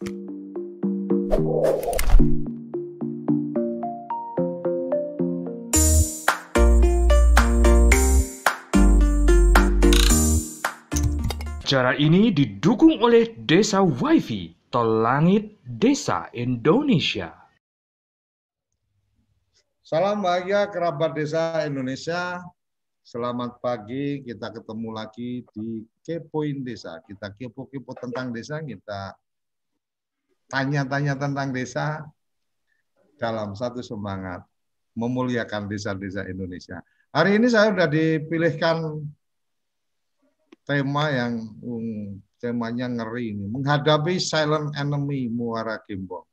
Acara ini didukung oleh Desa WiFi, Tol Langit Desa Indonesia. Salam bahagia kerabat desa Indonesia. Selamat pagi, kita ketemu lagi di Kepoin Desa. Kita kepo-kepo tentang desa, kita tanya-tanya tentang desa dalam satu semangat memuliakan desa-desa Indonesia. Hari ini saya sudah dipilihkan tema yang temanya ngeri ini, menghadapi silent enemy Muara Gembong.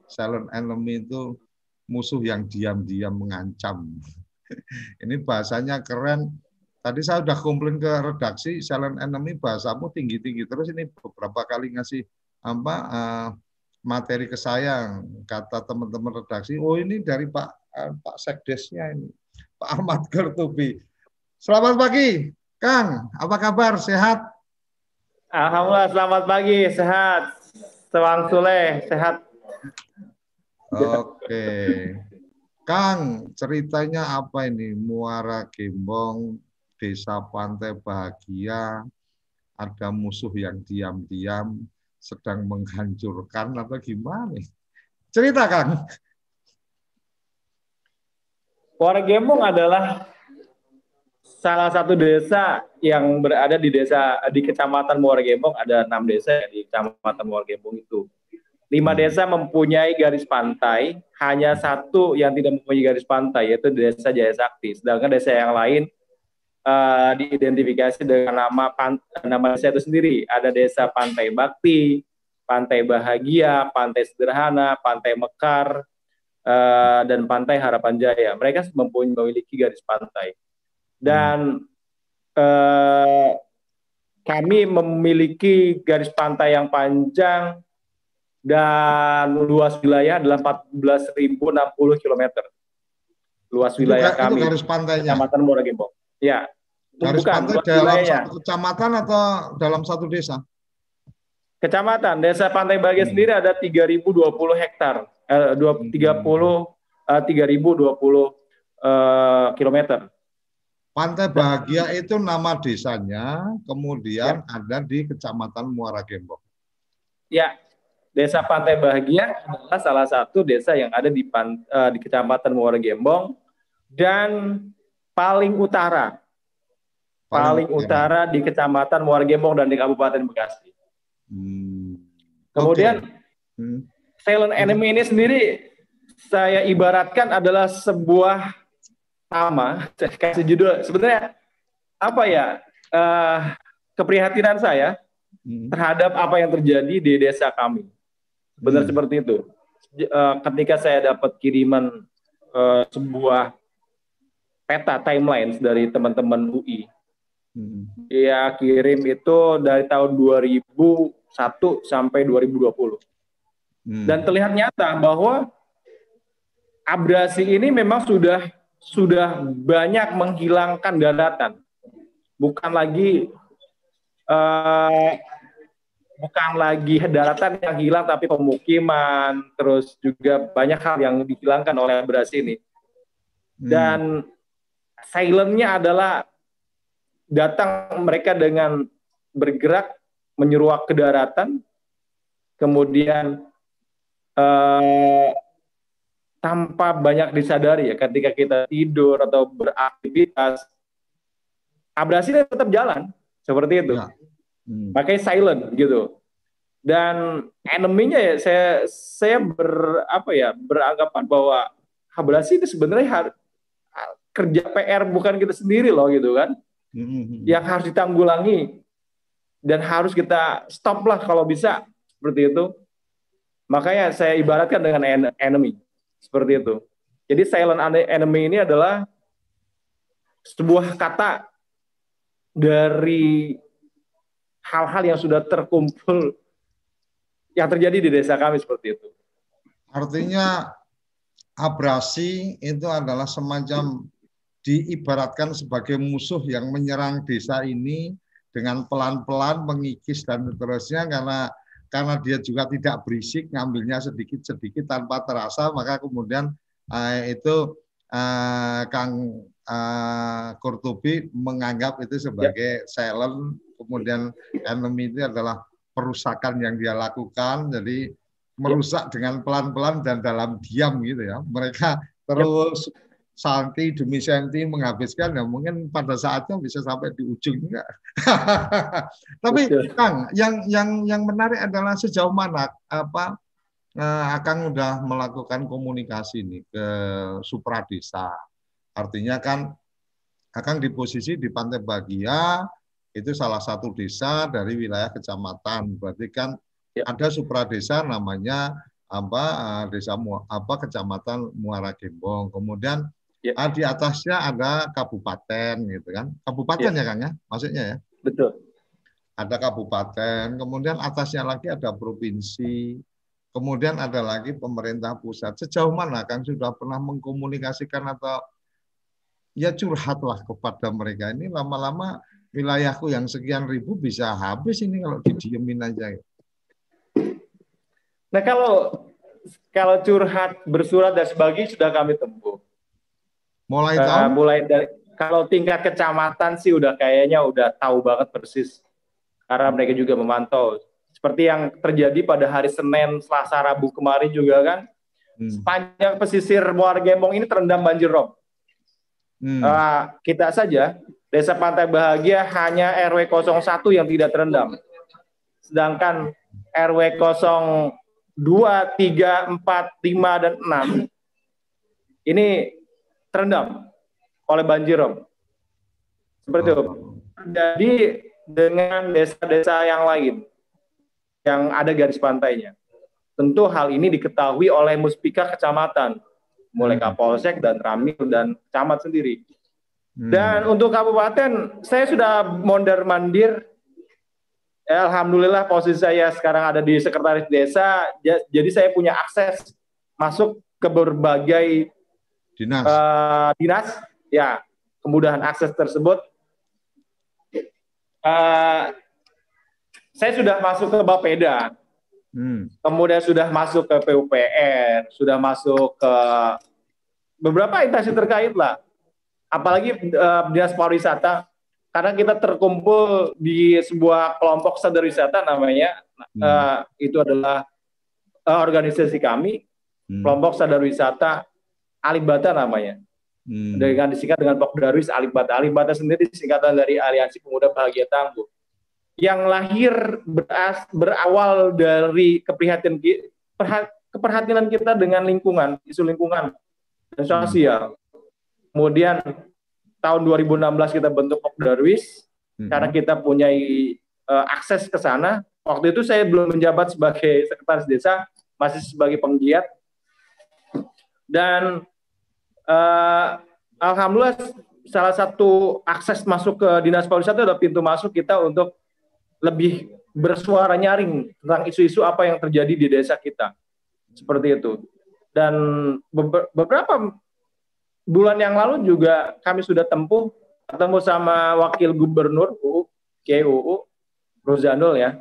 Silent enemy itu musuh yang diam-diam mengancam. Ini bahasanya keren. Tadi saya sudah komplain ke redaksi, silent enemy bahasamu tinggi-tinggi terus. Ini beberapa kali ngasih materi ke saya, kata teman-teman redaksi, oh ini dari Pak Sekdesnya ini, Pak Ahmad Gertubi. Selamat pagi Kang, apa kabar? Sehat? Alhamdulillah, selamat pagi, sehat. Sewang Sule, sehat. Oke. Kang, ceritanya apa ini? Muara Gembong, Desa Pantai Bahagia, ada musuh yang diam-diam sedang menghancurkan atau gimana? Cerita, Kang. Muara Gembong adalah salah satu desa yang berada di Kecamatan Muara Gembong. Ada 6 desa di Kecamatan Muara Gembong itu. 5 desa mempunyai garis pantai, hanya 1 yang tidak mempunyai garis pantai, yaitu Desa Jaya Sakti. Sedangkan desa yang lain diidentifikasi dengan nama desa itu sendiri. Ada Desa Pantai Bakti, Pantai Bahagia, Pantai Sederhana, Pantai Mekar, dan Pantai Harapan Jaya. Mereka memiliki garis pantai. Dan kami memiliki garis pantai yang panjang dan luas wilayah adalah 14.060 km. Luas wilayah kami. Itu garis pantainya. Kecamatan Muara Gembong. Ya. Garis pantai dalam satu kecamatan atau dalam satu desa? Kecamatan. Desa Pantai Bahagia sendiri ada 3.020 hektar. 3.020 kilometer. Pantai Bahagia itu nama desanya, kemudian ada di Kecamatan Muara Gembong. Ya, Desa Pantai Bahagia adalah salah satu desa yang ada di Kecamatan Muara Gembong dan paling utara di Kecamatan Muara Gembong dan di Kabupaten Bekasi. Kemudian silent enemy ini sendiri saya ibaratkan adalah sebuah nama, saya kasih judul, sebenarnya apa ya, keprihatinan saya terhadap apa yang terjadi di desa kami. Benar seperti itu. Ketika saya dapat kiriman sebuah peta timelines dari teman-teman UI, ya kirim itu dari tahun 2001 sampai 2020. Dan terlihat nyata bahwa abrasi ini memang sudah banyak menghilangkan daratan, bukan lagi daratan yang hilang, tapi pemukiman, terus juga banyak hal yang dihilangkan oleh abrasi ini. Dan silentnya adalah datang mereka dengan bergerak menyeruak ke daratan, kemudian tanpa banyak disadari ya, ketika kita tidur atau beraktivitas, abrasi tetap jalan seperti itu. Makanya silent gitu. Dan enemy-nya ya saya beranggapan bahwa abrasi itu sebenarnya kerja PR bukan kita sendiri loh gitu kan. Yang harus ditanggulangi dan harus kita stop lah kalau bisa seperti itu. Makanya saya ibaratkan dengan enemy. Seperti itu. Jadi silent enemy ini adalah sebuah kata dari hal-hal yang sudah terkumpul yang terjadi di desa kami seperti itu. Artinya abrasi itu adalah semacam diibaratkan sebagai musuh yang menyerang desa ini dengan pelan-pelan mengikis dan seterusnya, karena karena dia juga tidak berisik, ngambilnya sedikit-sedikit tanpa terasa, maka kemudian itu Kang Qurtubi menganggap itu sebagai silent, kemudian enemy itu adalah perusakan yang dia lakukan, jadi merusak dengan pelan-pelan dan dalam diam gitu ya. Mereka terus santi demi senti menghabiskan, ya mungkin pada saatnya bisa sampai di ujung enggak. Tapi Kang, yang menarik adalah sejauh mana Akang udah melakukan komunikasi nih ke Supradesa. Artinya kan Akang di posisi di Pantai Bahagia itu salah satu desa dari wilayah kecamatan. Berarti kan ada Supradesa namanya desa kecamatan Muara Gembong. Kemudian di atasnya ada kabupaten gitu kan. Kabupaten ya Kang ya, maksudnya ya. Betul. Ada kabupaten, kemudian atasnya lagi ada provinsi, kemudian ada lagi pemerintah pusat. Sejauh mana Kang sudah pernah mengkomunikasikan atau ya curhatlah kepada mereka, ini lama-lama wilayahku yang sekian ribu bisa habis ini kalau didiemin aja. Nah kalau curhat, bersurat dan sebagainya sudah kami tempuh. Mulai dari kalau tingkat kecamatan sih kayaknya udah tahu banget persis, karena mereka juga memantau. Seperti yang terjadi pada hari Senin, Selasa, Rabu kemarin juga kan, sepanjang pesisir Muara Gembong ini terendam banjir rob. Kita saja Desa Pantai Bahagia hanya RW 01 yang tidak terendam, sedangkan RW 02, 3, 4, 5, dan 6 ini terendam oleh banjir rob. Seperti itu. Jadi dengan desa-desa yang lain yang ada garis pantainya, tentu hal ini diketahui oleh Muspika kecamatan, mulai Kapolsek dan Ramil dan camat sendiri. Dan untuk kabupaten, saya sudah mondar-mandir. Alhamdulillah posisi saya sekarang ada di sekretaris desa, jadi saya punya akses masuk ke berbagai dinas, ya, kemudahan akses tersebut. Saya sudah masuk ke Bapeda, kemudian sudah masuk ke PUPR, sudah masuk ke beberapa instansi terkait lah, apalagi dinas pariwisata, karena kita terkumpul di sebuah kelompok sadar wisata namanya, itu adalah organisasi kami, kelompok sadar wisata Alibata namanya, dengan disingkat dengan Pokdarwis Alibata. Alibata sendiri singkatan dari Aliansi Pemuda Bahagia Tangguh, yang lahir berawal dari keprihatinan kita dengan lingkungan, isu lingkungan dan sosial. Kemudian tahun 2016 kita bentuk Pokdarwis, karena kita punya akses ke sana. Waktu itu saya belum menjabat sebagai sekretaris desa, masih sebagai penggiat. Dan alhamdulillah salah satu akses masuk ke Dinas Pariwisata adalah pintu masuk kita untuk lebih bersuara nyaring tentang isu-isu apa yang terjadi di desa kita. Seperti itu. Dan beberapa bulan yang lalu juga kami sudah ketemu sama Wakil Gubernur Kiai UU Ruzanul ya.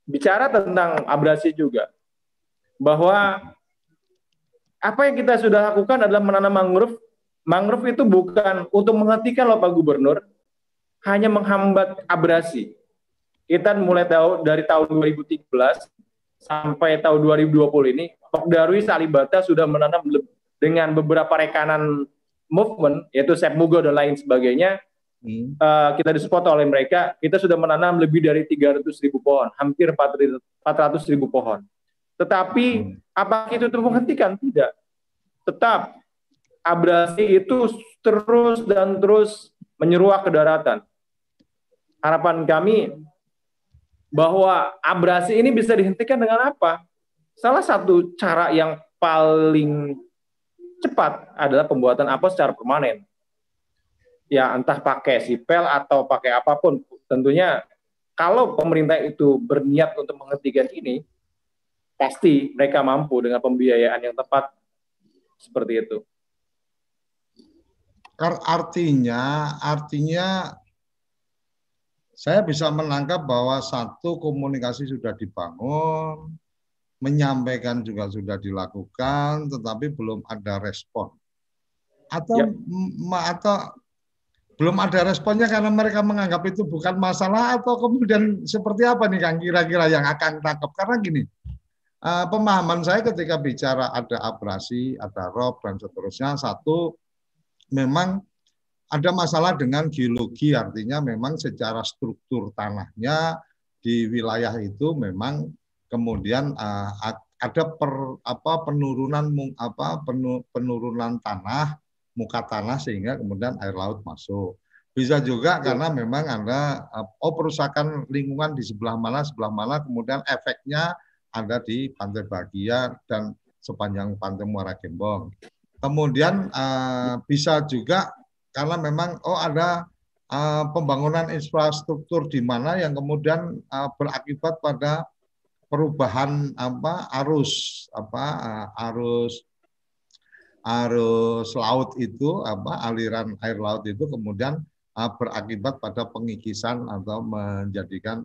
Bicara tentang abrasi juga. Bahwa apa yang kita sudah lakukan adalah menanam mangrove. Mangrove itu bukan untuk menghentikan loh Pak Gubernur, hanya menghambat abrasi. Kita mulai dari tahun 2013 sampai tahun 2020 ini, Pokdarwis Alibata sudah menanam dengan beberapa rekanan movement, yaitu Sepmugo dan lain sebagainya. Kita disupport oleh mereka, kita sudah menanam lebih dari 300.000 pohon, hampir 400.000 pohon. Tetapi apakah itu menghentikan? Tidak. Tetap abrasi itu terus dan terus menyeruak ke daratan. Harapan kami bahwa abrasi ini bisa dihentikan dengan apa? Salah satu cara yang paling cepat adalah pembuatan apel secara permanen. Ya, entah pakai sipel atau pakai apapun. Tentunya kalau pemerintah itu berniat untuk menghentikan ini, pasti mereka mampu dengan pembiayaan yang tepat seperti itu. Artinya saya bisa menangkap bahwa satu komunikasi sudah dibangun, menyampaikan juga sudah dilakukan, tetapi belum ada respon. Atau atau belum ada responnya karena mereka menganggap itu bukan masalah, atau kemudian seperti apa nih Kang kira-kira yang akan tangkap? Karena gini, pemahaman saya ketika bicara ada abrasi, ada rob dan seterusnya, satu memang ada masalah dengan geologi, artinya memang secara struktur tanahnya di wilayah itu memang kemudian ada penurunan tanah, muka tanah sehingga kemudian air laut masuk. Bisa juga karena memang ada perusakan lingkungan di sebelah mana, kemudian efeknya ada di Pantai Bahagia dan sepanjang Pantai Muara Gembong. Kemudian bisa juga karena memang ada pembangunan infrastruktur di mana yang kemudian berakibat pada perubahan arus laut itu, aliran air laut itu kemudian berakibat pada pengikisan atau menjadikan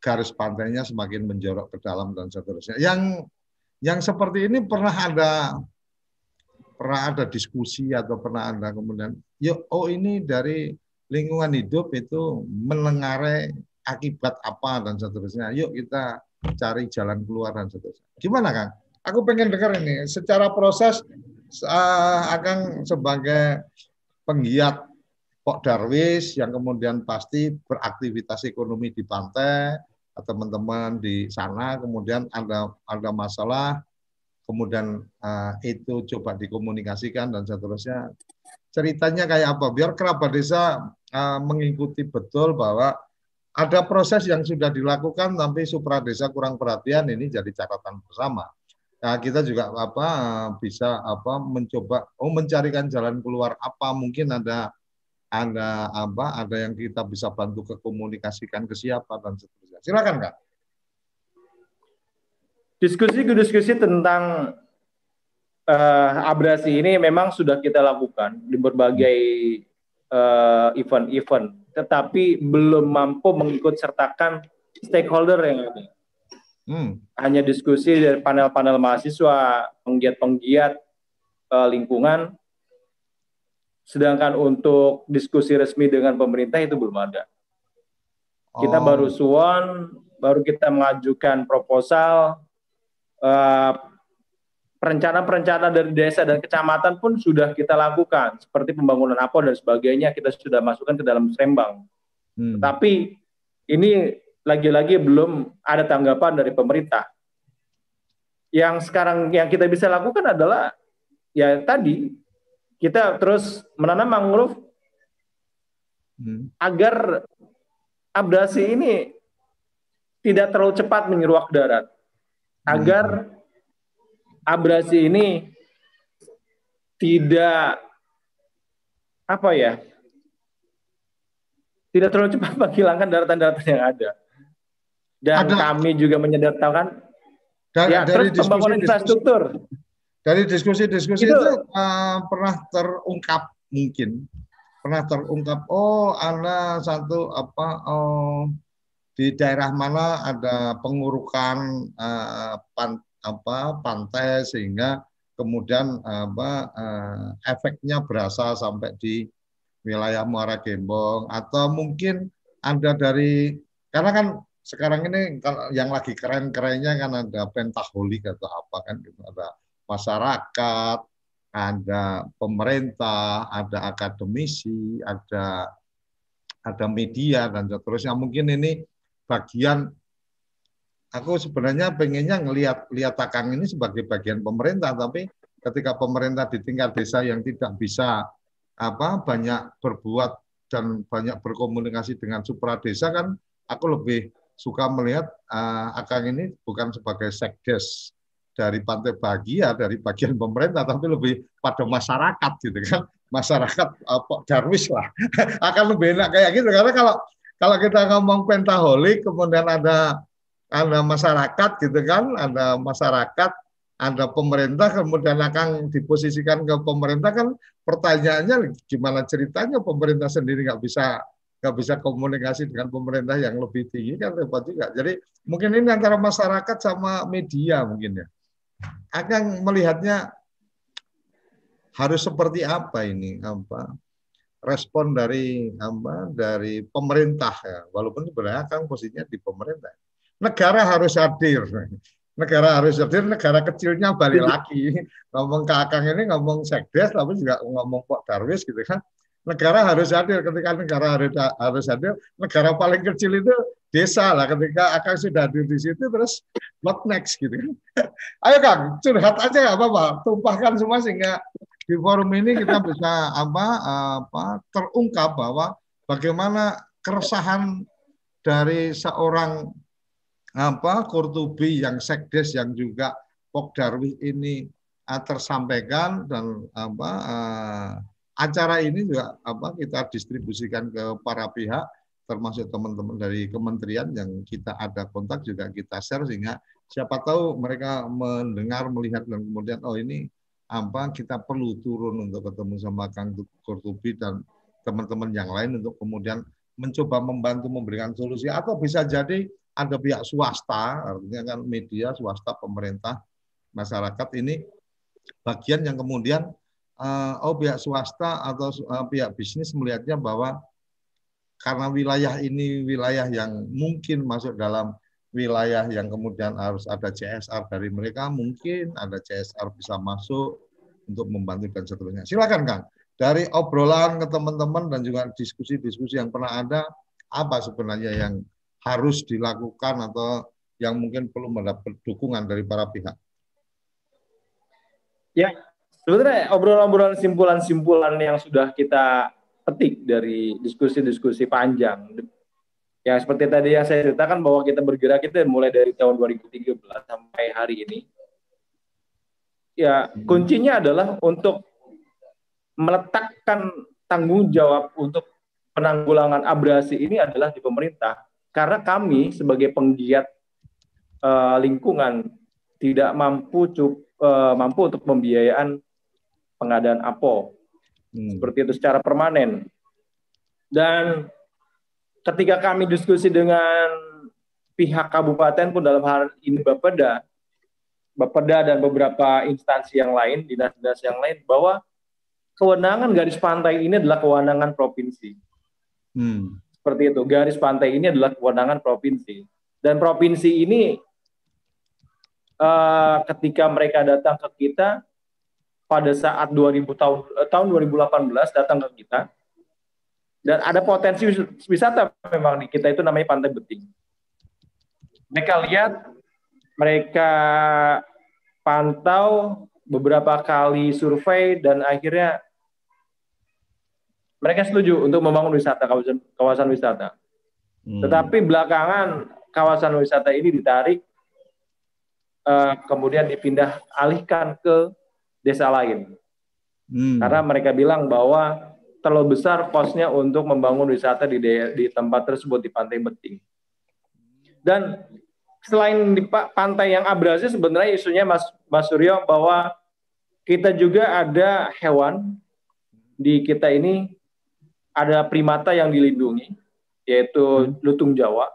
garis pantainya semakin menjorok ke dalam dan seterusnya. Yang seperti ini pernah ada diskusi atau pernah ada kemudian, ini dari lingkungan hidup itu menengarai akibat apa dan seterusnya. Yuk kita cari jalan keluar dan seterusnya. Gimana Kang? Aku pengen dengar ini. Secara proses, Akang sebagai penggiat Pok Darwis yang kemudian pasti beraktivitas ekonomi di pantai, teman-teman di sana, kemudian ada masalah, kemudian itu coba dikomunikasikan dan seterusnya. Ceritanya kayak apa? Biar kerabat desa mengikuti betul bahwa ada proses yang sudah dilakukan, tapi supra desa kurang perhatian, ini jadi catatan bersama. Nah, kita juga bisa mencoba mencarikan jalan keluar apa, mungkin ada yang kita bisa bantu komunikasikan ke siapa dan seterusnya. Silakan Kak. Diskusi tentang abrasi ini memang sudah kita lakukan di berbagai event-event, tetapi belum mampu mengikut sertakan stakeholder yang ada. Hanya diskusi dari panel-panel mahasiswa, penggiat-penggiat lingkungan, sedangkan untuk diskusi resmi dengan pemerintah itu belum ada. Kita baru baru kita mengajukan proposal, perencanaan dari desa dan kecamatan pun sudah kita lakukan, seperti pembangunan APO dan sebagainya, kita sudah masukkan ke dalam Srembang. Tapi ini lagi-lagi belum ada tanggapan dari pemerintah. Yang sekarang yang kita bisa lakukan adalah ya tadi kita terus menanam mangrove agar abrasi ini tidak terlalu cepat menyeruak darat, agar abrasi ini tidak tidak terlalu cepat menghilangkan daratan-daratan yang ada. Dan kami juga menyederhanakan terus pembangunan infrastruktur. Dari diskusi-diskusi itu pernah terungkap ada satu di daerah mana ada pengurukan pantai sehingga kemudian efeknya berasa sampai di wilayah Muara Gembong, atau mungkin ada karena kan sekarang ini yang lagi keren-kerennya kan ada pentaholik atau apa kan gitu, ada masyarakat, ada pemerintah, ada akademisi, ada media dan seterusnya. Mungkin ini bagian, aku sebenarnya pengennya lihat Akang ini sebagai bagian pemerintah, tapi ketika pemerintah di tingkat desa yang tidak bisa banyak berbuat dan banyak berkomunikasi dengan supra desa, kan aku lebih suka melihat Akang ini bukan sebagai sekdes dari Pantai Bahagia, dari bagian pemerintah, tapi lebih pada masyarakat gitu kan, masyarakat Darwis lah. Akan lebih enak kayak gitu, karena kalau kita ngomong pentaholik, kemudian ada masyarakat gitu kan, ada masyarakat, ada pemerintah, kemudian akan diposisikan ke pemerintah, kan pertanyaannya gimana ceritanya pemerintah sendiri nggak bisa nggak bisa komunikasi dengan pemerintah yang lebih tinggi kan repot juga. Jadi mungkin ini antara masyarakat sama media mungkin ya. Akan melihatnya harus seperti apa ini respon dari pemerintah ya. Walaupun sebenarnya kan posisinya di pemerintah. Negara harus hadir. Negara harus hadir, negara kecilnya balik lagi. Ngomong ke Akang ini ngomong sekdes, tapi juga ngomong Pak Darwis gitu kan. Negara harus hadir. Ketika negara harus hadir, negara paling kecil itu desa lah. Ketika Akang sudah hadir di situ, terus what next gitu kan. Ayo Kang, curhat aja nggak apa-apa. Tumpahkan semua sehingga di forum ini kita bisa terungkap bahwa bagaimana keresahan dari seorang Qurtubi yang sekdes yang juga Pok Darwis ini tersampaikan dan acara ini juga kita distribusikan ke para pihak termasuk teman-teman dari kementerian yang kita ada kontak juga kita share sehingga siapa tahu mereka mendengar melihat dan kemudian ini kita perlu turun untuk ketemu sama Kang Qurtubi dan teman-teman yang lain untuk kemudian mencoba membantu memberikan solusi atau bisa jadi ada pihak swasta, artinya kan media, swasta, pemerintah, masyarakat ini bagian yang kemudian pihak swasta atau pihak bisnis melihatnya bahwa karena wilayah ini wilayah yang mungkin masuk dalam wilayah yang kemudian harus ada CSR dari mereka, mungkin ada CSR bisa masuk untuk membantu dan seterusnya. Silakan Kang, dari obrolan ke teman-teman dan juga diskusi-diskusi yang pernah ada, apa sebenarnya yang harus dilakukan atau yang mungkin perlu mendapat dukungan dari para pihak? Ya, sebenarnya obrolan-obrolan simpulan-simpulan yang sudah kita petik dari diskusi-diskusi panjang. Ya, seperti tadi yang saya ceritakan bahwa kita bergerak itu mulai dari tahun 2013 sampai hari ini. Ya, kuncinya adalah untuk meletakkan tanggung jawab untuk penanggulangan abrasi ini adalah di pemerintah. Karena kami sebagai penggiat lingkungan tidak mampu untuk pembiayaan pengadaan APO seperti itu secara permanen. Dan ketika kami diskusi dengan pihak kabupaten pun dalam hal ini Bapeda dan beberapa instansi yang lain, dinas-dinas yang lain, bahwa kewenangan garis pantai ini adalah kewenangan provinsi. Seperti itu, garis pantai ini adalah kewenangan provinsi. Dan provinsi ini ketika mereka datang ke kita pada saat tahun 2018 datang ke kita, dan ada potensi wisata memang di kita itu namanya Pantai Beting. Mereka lihat, mereka pantau beberapa kali survei dan akhirnya mereka setuju untuk membangun kawasan wisata. Tetapi belakangan kawasan wisata ini ditarik, kemudian dipindah alihkan ke desa lain. Karena mereka bilang bahwa terlalu besar kosnya untuk membangun wisata di tempat tersebut, di Pantai Beting. Dan selain di pantai yang abrasi, sebenarnya isunya Mas Suryo bahwa kita juga ada hewan di kita ini, ada primata yang dilindungi, yaitu lutung Jawa.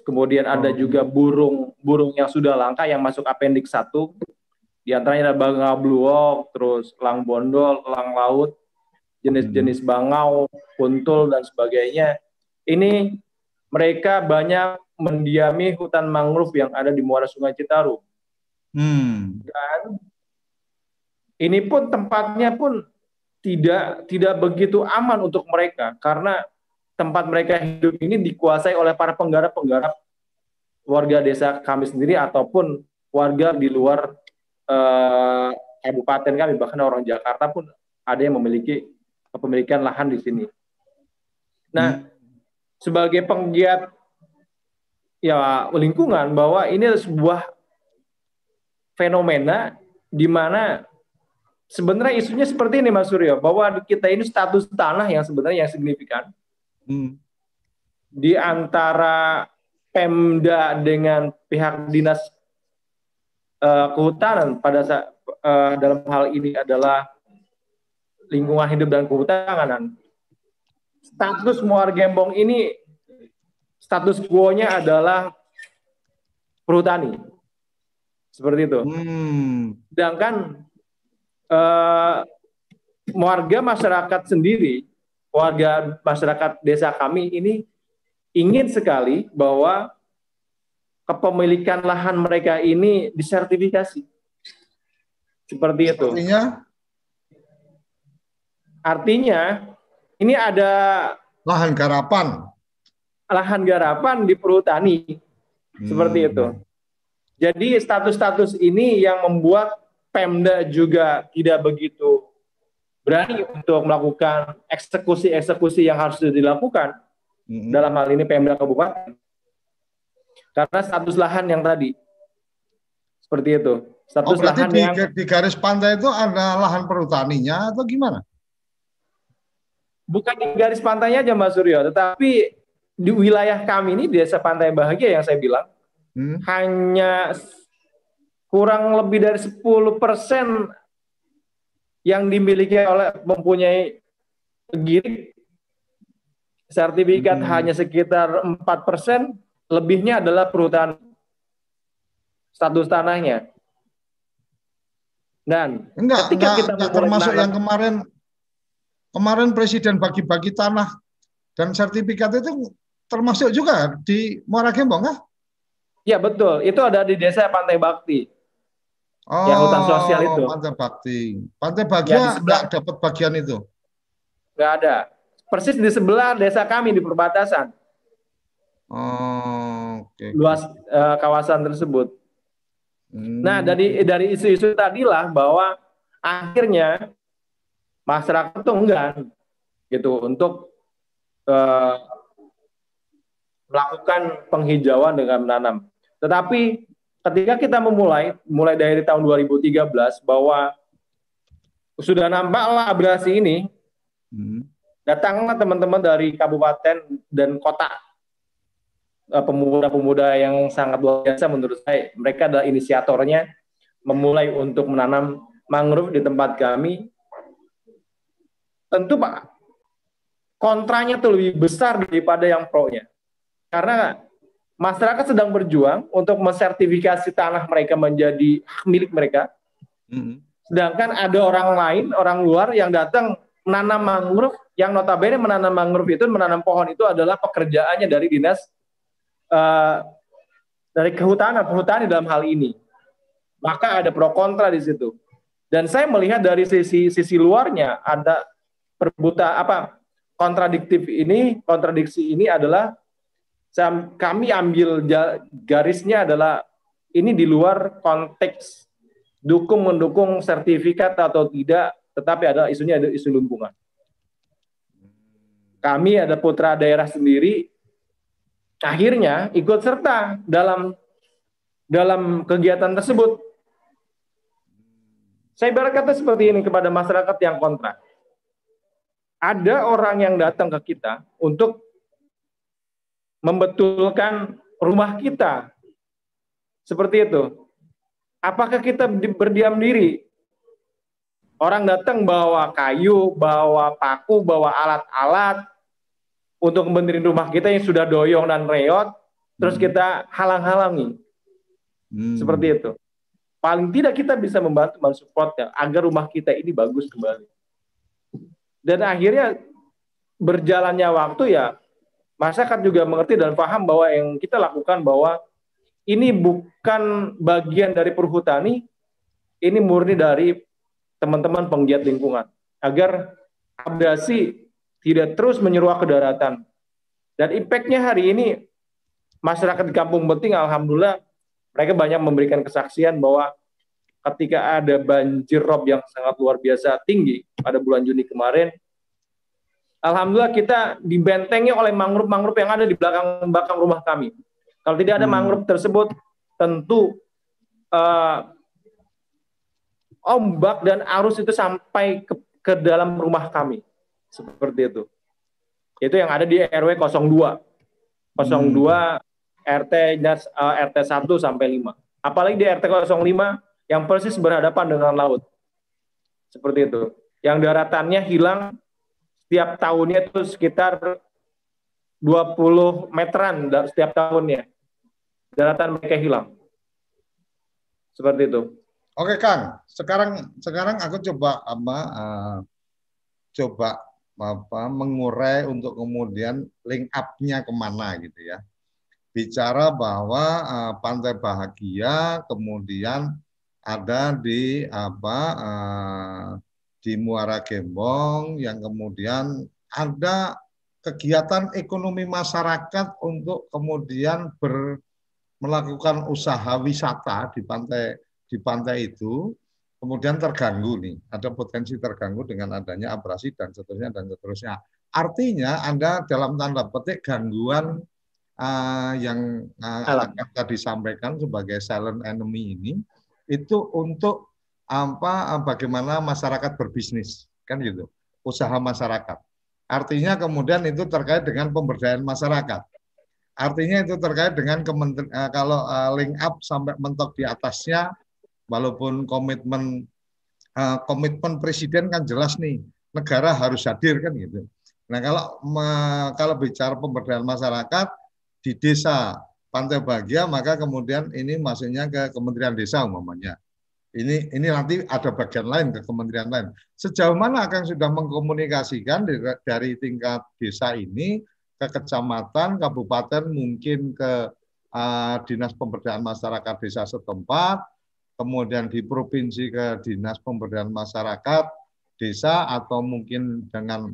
Kemudian ada juga burung yang sudah langka yang masuk appendix 1. Di antaranya ada bangau bluok, terus elang bondol, elang laut, jenis-jenis bangau, kuntul, dan sebagainya. Ini mereka banyak mendiami hutan mangrove yang ada di muara Sungai Citarum. Dan ini pun tempatnya pun tidak begitu aman untuk mereka, karena tempat mereka hidup ini dikuasai oleh para penggarap-penggarap warga desa kami sendiri ataupun warga di luar kabupaten kami, bahkan orang Jakarta pun ada yang memiliki kepemilikan lahan di sini. Nah, sebagai penggiat ya lingkungan, bahwa ini adalah sebuah fenomena di mana sebenarnya isunya seperti ini Mas Suryo, bahwa kita ini status tanah yang sebenarnya yang signifikan di antara Pemda dengan pihak dinas kehutanan pada saat dalam hal ini adalah lingkungan hidup dan kehutanan. status Muara Gembong ini status quo-nya adalah perhutani. Seperti itu. Sedangkan warga masyarakat sendiri, warga masyarakat desa kami ini ingin sekali bahwa kepemilikan lahan mereka ini disertifikasi. Seperti itu. Artinya ini ada lahan garapan di perhutani. Seperti itu. Jadi status-status ini yang membuat Pemda juga tidak begitu berani untuk melakukan eksekusi yang harus dilakukan. Dalam hal ini Pemda Kabupaten. Karena status lahan yang tadi. Seperti itu. Status lahan yang di garis pantai itu ada lahan perhutaninya atau gimana? Bukan di garis pantainya aja Mas Suryo, tetapi di wilayah kami ini Desa Pantai Bahagia yang saya bilang hanya kurang lebih dari 10% yang dimiliki mempunyai girik. Sertifikat hanya sekitar 4%, lebihnya adalah perhutani. Status tanahnya. Dan ketika kita termasuk yang kemarin Presiden bagi-bagi tanah dan sertifikat itu termasuk juga di Muara Gembong, kah? Ya betul, itu ada di Desa Pantai Bakti. Yang hutan sosial itu. Pantai Bakti. Pantai Bahagia nggak dapat bagian itu? Nggak ada. Persis di sebelah desa kami di perbatasan. Luas kawasan tersebut. Nah, dari isu-isu tadilah bahwa akhirnya masyarakat itu enggan gitu untuk melakukan penghijauan dengan menanam. Tetapi ketika kita mulai dari tahun 2013 bahwa sudah nampaklah abrasi ini, datanglah teman-teman dari kabupaten dan kota, pemuda-pemuda yang sangat luar biasa menurut saya. Mereka adalah inisiatornya memulai untuk menanam mangrove di tempat kami. Tentu Pak, kontranya itu lebih besar daripada yang pro-nya. Karena masyarakat sedang berjuang untuk mensertifikasi tanah mereka menjadi hak milik mereka. Sedangkan ada orang lain, orang luar yang datang menanam mangrove, yang notabene menanam mangrove itu, menanam pohon itu adalah pekerjaannya dari dinas dari perhutani dalam hal ini. Maka ada pro kontra di situ. Dan saya melihat dari sisi luarnya ada kontradiksi ini adalah kami ambil garisnya adalah ini di luar konteks mendukung sertifikat atau tidak, tetapi isunya ada isu lingkungan. Kami ada putra daerah sendiri akhirnya ikut serta dalam kegiatan tersebut. Saya berkata seperti ini kepada masyarakat yang kontra. Ada orang yang datang ke kita untuk membetulkan rumah kita. Seperti itu. Apakah kita berdiam diri? Orang datang bawa kayu, bawa paku, bawa alat-alat untuk membenerin rumah kita yang sudah doyong dan reot, terus kita halang-halangi. Seperti itu. Paling tidak kita bisa membantu, mensupportnya agar rumah kita ini bagus kembali. Dan akhirnya berjalannya waktu ya, masyarakat juga mengerti dan paham bahwa yang kita lakukan bahwa ini bukan bagian dari perhutani, ini murni dari teman-teman penggiat lingkungan. Agar abrasi tidak terus menyeruak ke daratan. Dan impact-nya hari ini, masyarakat di Kampung Beting, alhamdulillah, mereka banyak memberikan kesaksian bahwa ketika ada banjir rob yang sangat luar biasa tinggi pada bulan Juni kemarin, alhamdulillah kita dibentengi oleh mangrove-mangrove yang ada di belakang rumah kami. Kalau tidak ada mangrove tersebut, tentu ombak dan arus itu sampai ke dalam rumah kami. Seperti itu. Itu yang ada di RW 02. 02 RT 1 sampai 5. Apalagi di RT 05 yang persis berhadapan dengan laut. Seperti itu. Yang daratannya hilang setiap tahunnya itu sekitar 20 meteran setiap tahunnya. Daratan mereka hilang. Seperti itu. Oke Kang, sekarang aku coba mengurai untuk kemudian link up-nya kemana gitu ya. Bicara bahwa Pantai Bahagia kemudian ada di Muara Gembong, yang kemudian ada kegiatan ekonomi masyarakat untuk kemudian melakukan usaha wisata di pantai itu, kemudian terganggu nih, ada potensi terganggu dengan adanya abrasi dan seterusnya dan seterusnya. Artinya Anda dalam tanda petik gangguan yang akan tadi disampaikan sebagai silent enemy ini itu untuk bagaimana masyarakat berbisnis, kan gitu, usaha masyarakat. Artinya kemudian itu terkait dengan pemberdayaan masyarakat. Artinya itu terkait dengan kalau link up sampai mentok di atasnya, walaupun komitmen presiden kan jelas nih, negara harus hadir kan gitu. Nah kalau bicara pemberdayaan masyarakat di desa Pantai Bahagia, maka kemudian ini masuknya ke Kementerian Desa umpamanya. Ini nanti ada bagian lain ke kementerian lain. Sejauh mana Kang sudah mengkomunikasikan dari tingkat desa ini ke kecamatan, kabupaten, mungkin ke Dinas Pemberdayaan Masyarakat Desa setempat, kemudian di provinsi ke Dinas Pemberdayaan Masyarakat Desa, atau mungkin dengan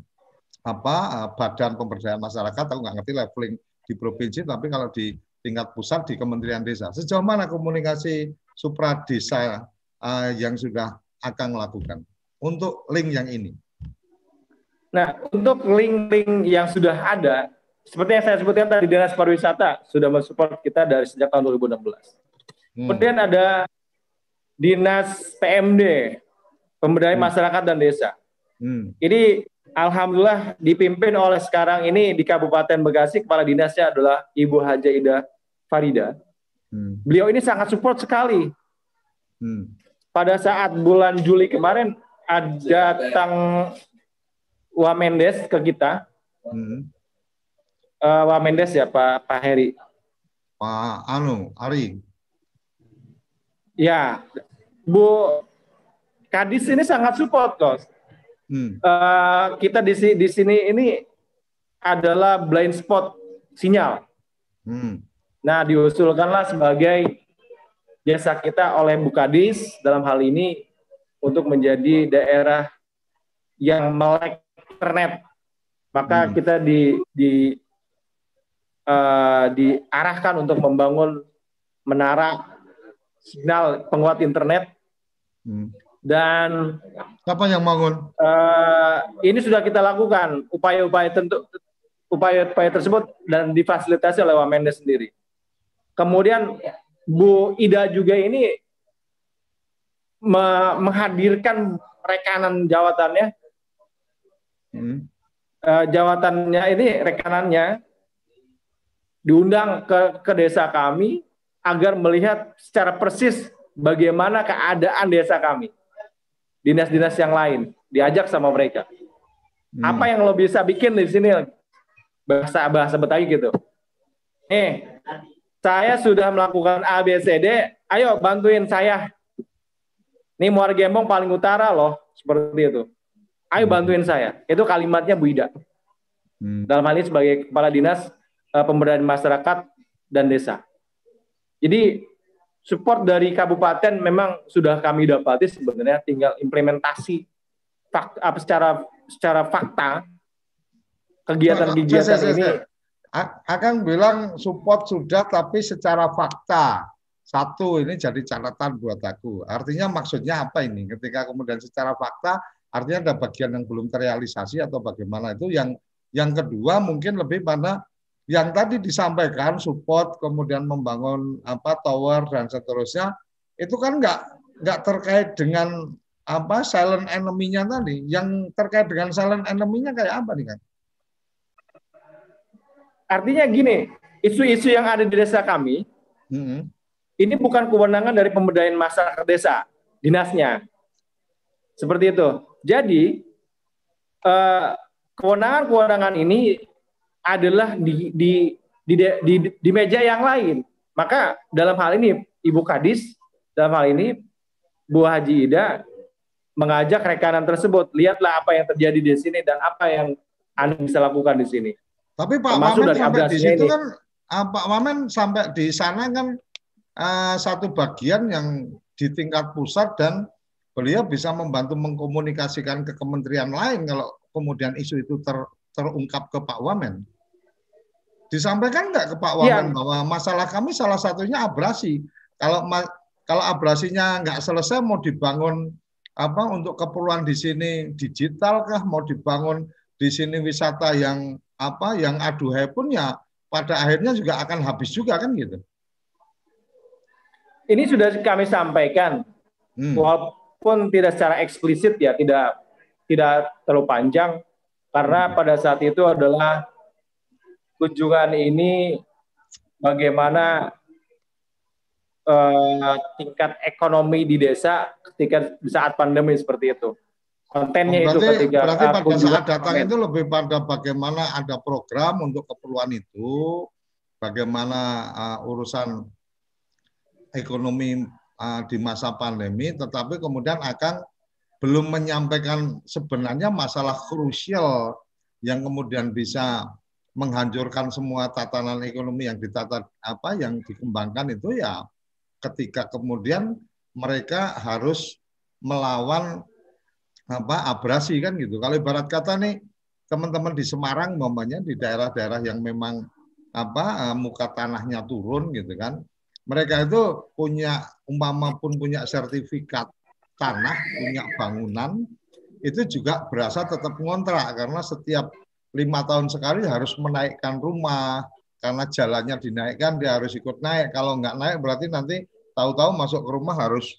Badan Pemberdayaan Masyarakat, aku nggak ngerti leveling di provinsi, tapi kalau di tingkat pusat di Kementerian Desa. Sejauh mana komunikasi supra desa yang sudah akan melakukan untuk link yang ini? Nah, untuk link-link yang sudah ada, seperti yang saya sebutkan tadi, Dinas Pariwisata sudah mensupport kita dari sejak tahun 2016. Kemudian ada Dinas PMD, Pemberdayaan Masyarakat dan Desa. Ini alhamdulillah dipimpin oleh sekarang ini di Kabupaten Bekasi, kepala dinasnya adalah Ibu Haja Ida Farida. Beliau ini sangat support sekali. Pada saat bulan Juli kemarin ada datang Wamendes ke kita. Wamendes ya Pak Heri. Pak Ari. Ya, Bu Kadis ini sangat support loh. Kita di sini ini adalah blind spot sinyal. Nah, diusulkanlah sebagai jasa kita oleh Bu Kadis dalam hal ini untuk menjadi daerah yang melek internet. Maka kita diarahkan untuk membangun menara signal penguat internet. Dan siapa yang bangun? Ini sudah kita lakukan upaya-upaya tersebut dan difasilitasi oleh Wamendes sendiri. Kemudian Bu Ida juga ini menghadirkan rekanan jawatannya. Jawatannya ini rekanannya diundang ke desa kami agar melihat secara persis bagaimana keadaan desa kami. Dinas-dinas yang lain diajak sama mereka. Apa yang lo bisa bikin di sini? Bahasa Betawi gitu. Saya sudah melakukan ABCD, ayo bantuin saya. Ini Muara Gembong paling utara loh, seperti itu. Ayo bantuin saya. Itu kalimatnya Bu Ida. Dalam hal ini sebagai Kepala Dinas Pemberdayaan Masyarakat dan Desa. Jadi support dari kabupaten memang sudah kami dapati, sebenarnya tinggal implementasi secara fakta kegiatan-kegiatan ini. Akan bilang support sudah, tapi secara fakta. Satu, ini jadi catatan buat aku. Artinya maksudnya apa ini? Ketika kemudian secara fakta, artinya ada bagian yang belum terrealisasi atau bagaimana itu. Yang kedua mungkin lebih pada yang tadi disampaikan, support, kemudian membangun tower dan seterusnya, itu kan nggak terkait dengan silent enemy-nya tadi. Yang terkait dengan silent enemy-nya kayak apa nih kan? Artinya gini, isu-isu yang ada di desa kami, ini bukan kewenangan dari pemberdayaan masyarakat desa, dinasnya. Seperti itu. Jadi, kewenangan-kewenangan ini adalah di meja yang lain. Maka dalam hal ini Ibu Kadis, dalam hal ini Bu Haji Ida mengajak rekanan tersebut, lihatlah apa yang terjadi di sini dan apa yang Anda bisa lakukan di sini. Tapi Pak Wamen sampai di situ kan, Pak Wamen sampai di sana kan satu bagian yang di tingkat pusat dan beliau bisa membantu mengkomunikasikan ke kementerian lain kalau kemudian isu itu terungkap ke Pak Wamen. Disampaikan nggak ke Pak Wamen bahwa masalah kami salah satunya abrasi. Kalau abrasinya nggak selesai mau dibangun apa untuk keperluan di sini digital kah, mau dibangun di sini wisata yang apa yang aduhai pun ya pada akhirnya juga akan habis juga kan gitu. Ini sudah kami sampaikan walaupun tidak secara eksplisit ya, tidak terlalu panjang karena pada saat itu adalah kunjungan ini bagaimana tingkat ekonomi di desa ketika saat pandemi seperti itu. Kontennya itu ketika berarti pada saat datang itu lebih pada bagaimana ada program untuk keperluan itu, bagaimana urusan ekonomi di masa pandemi, tetapi kemudian akan belum menyampaikan sebenarnya masalah krusial yang kemudian bisa menghancurkan semua tatanan ekonomi yang yang dikembangkan itu ya ketika kemudian mereka harus melawan abrasi kan gitu. Kalau ibarat kata nih teman-teman di Semarang umpamanya di daerah-daerah yang memang muka tanahnya turun gitu kan. Mereka itu punya umpama pun punya sertifikat tanah, punya bangunan itu juga berasa tetap ngontrak karena setiap 5 tahun sekali harus menaikkan rumah karena jalannya dinaikkan dia harus ikut naik. Kalau nggak naik berarti nanti tahu-tahu masuk ke rumah harus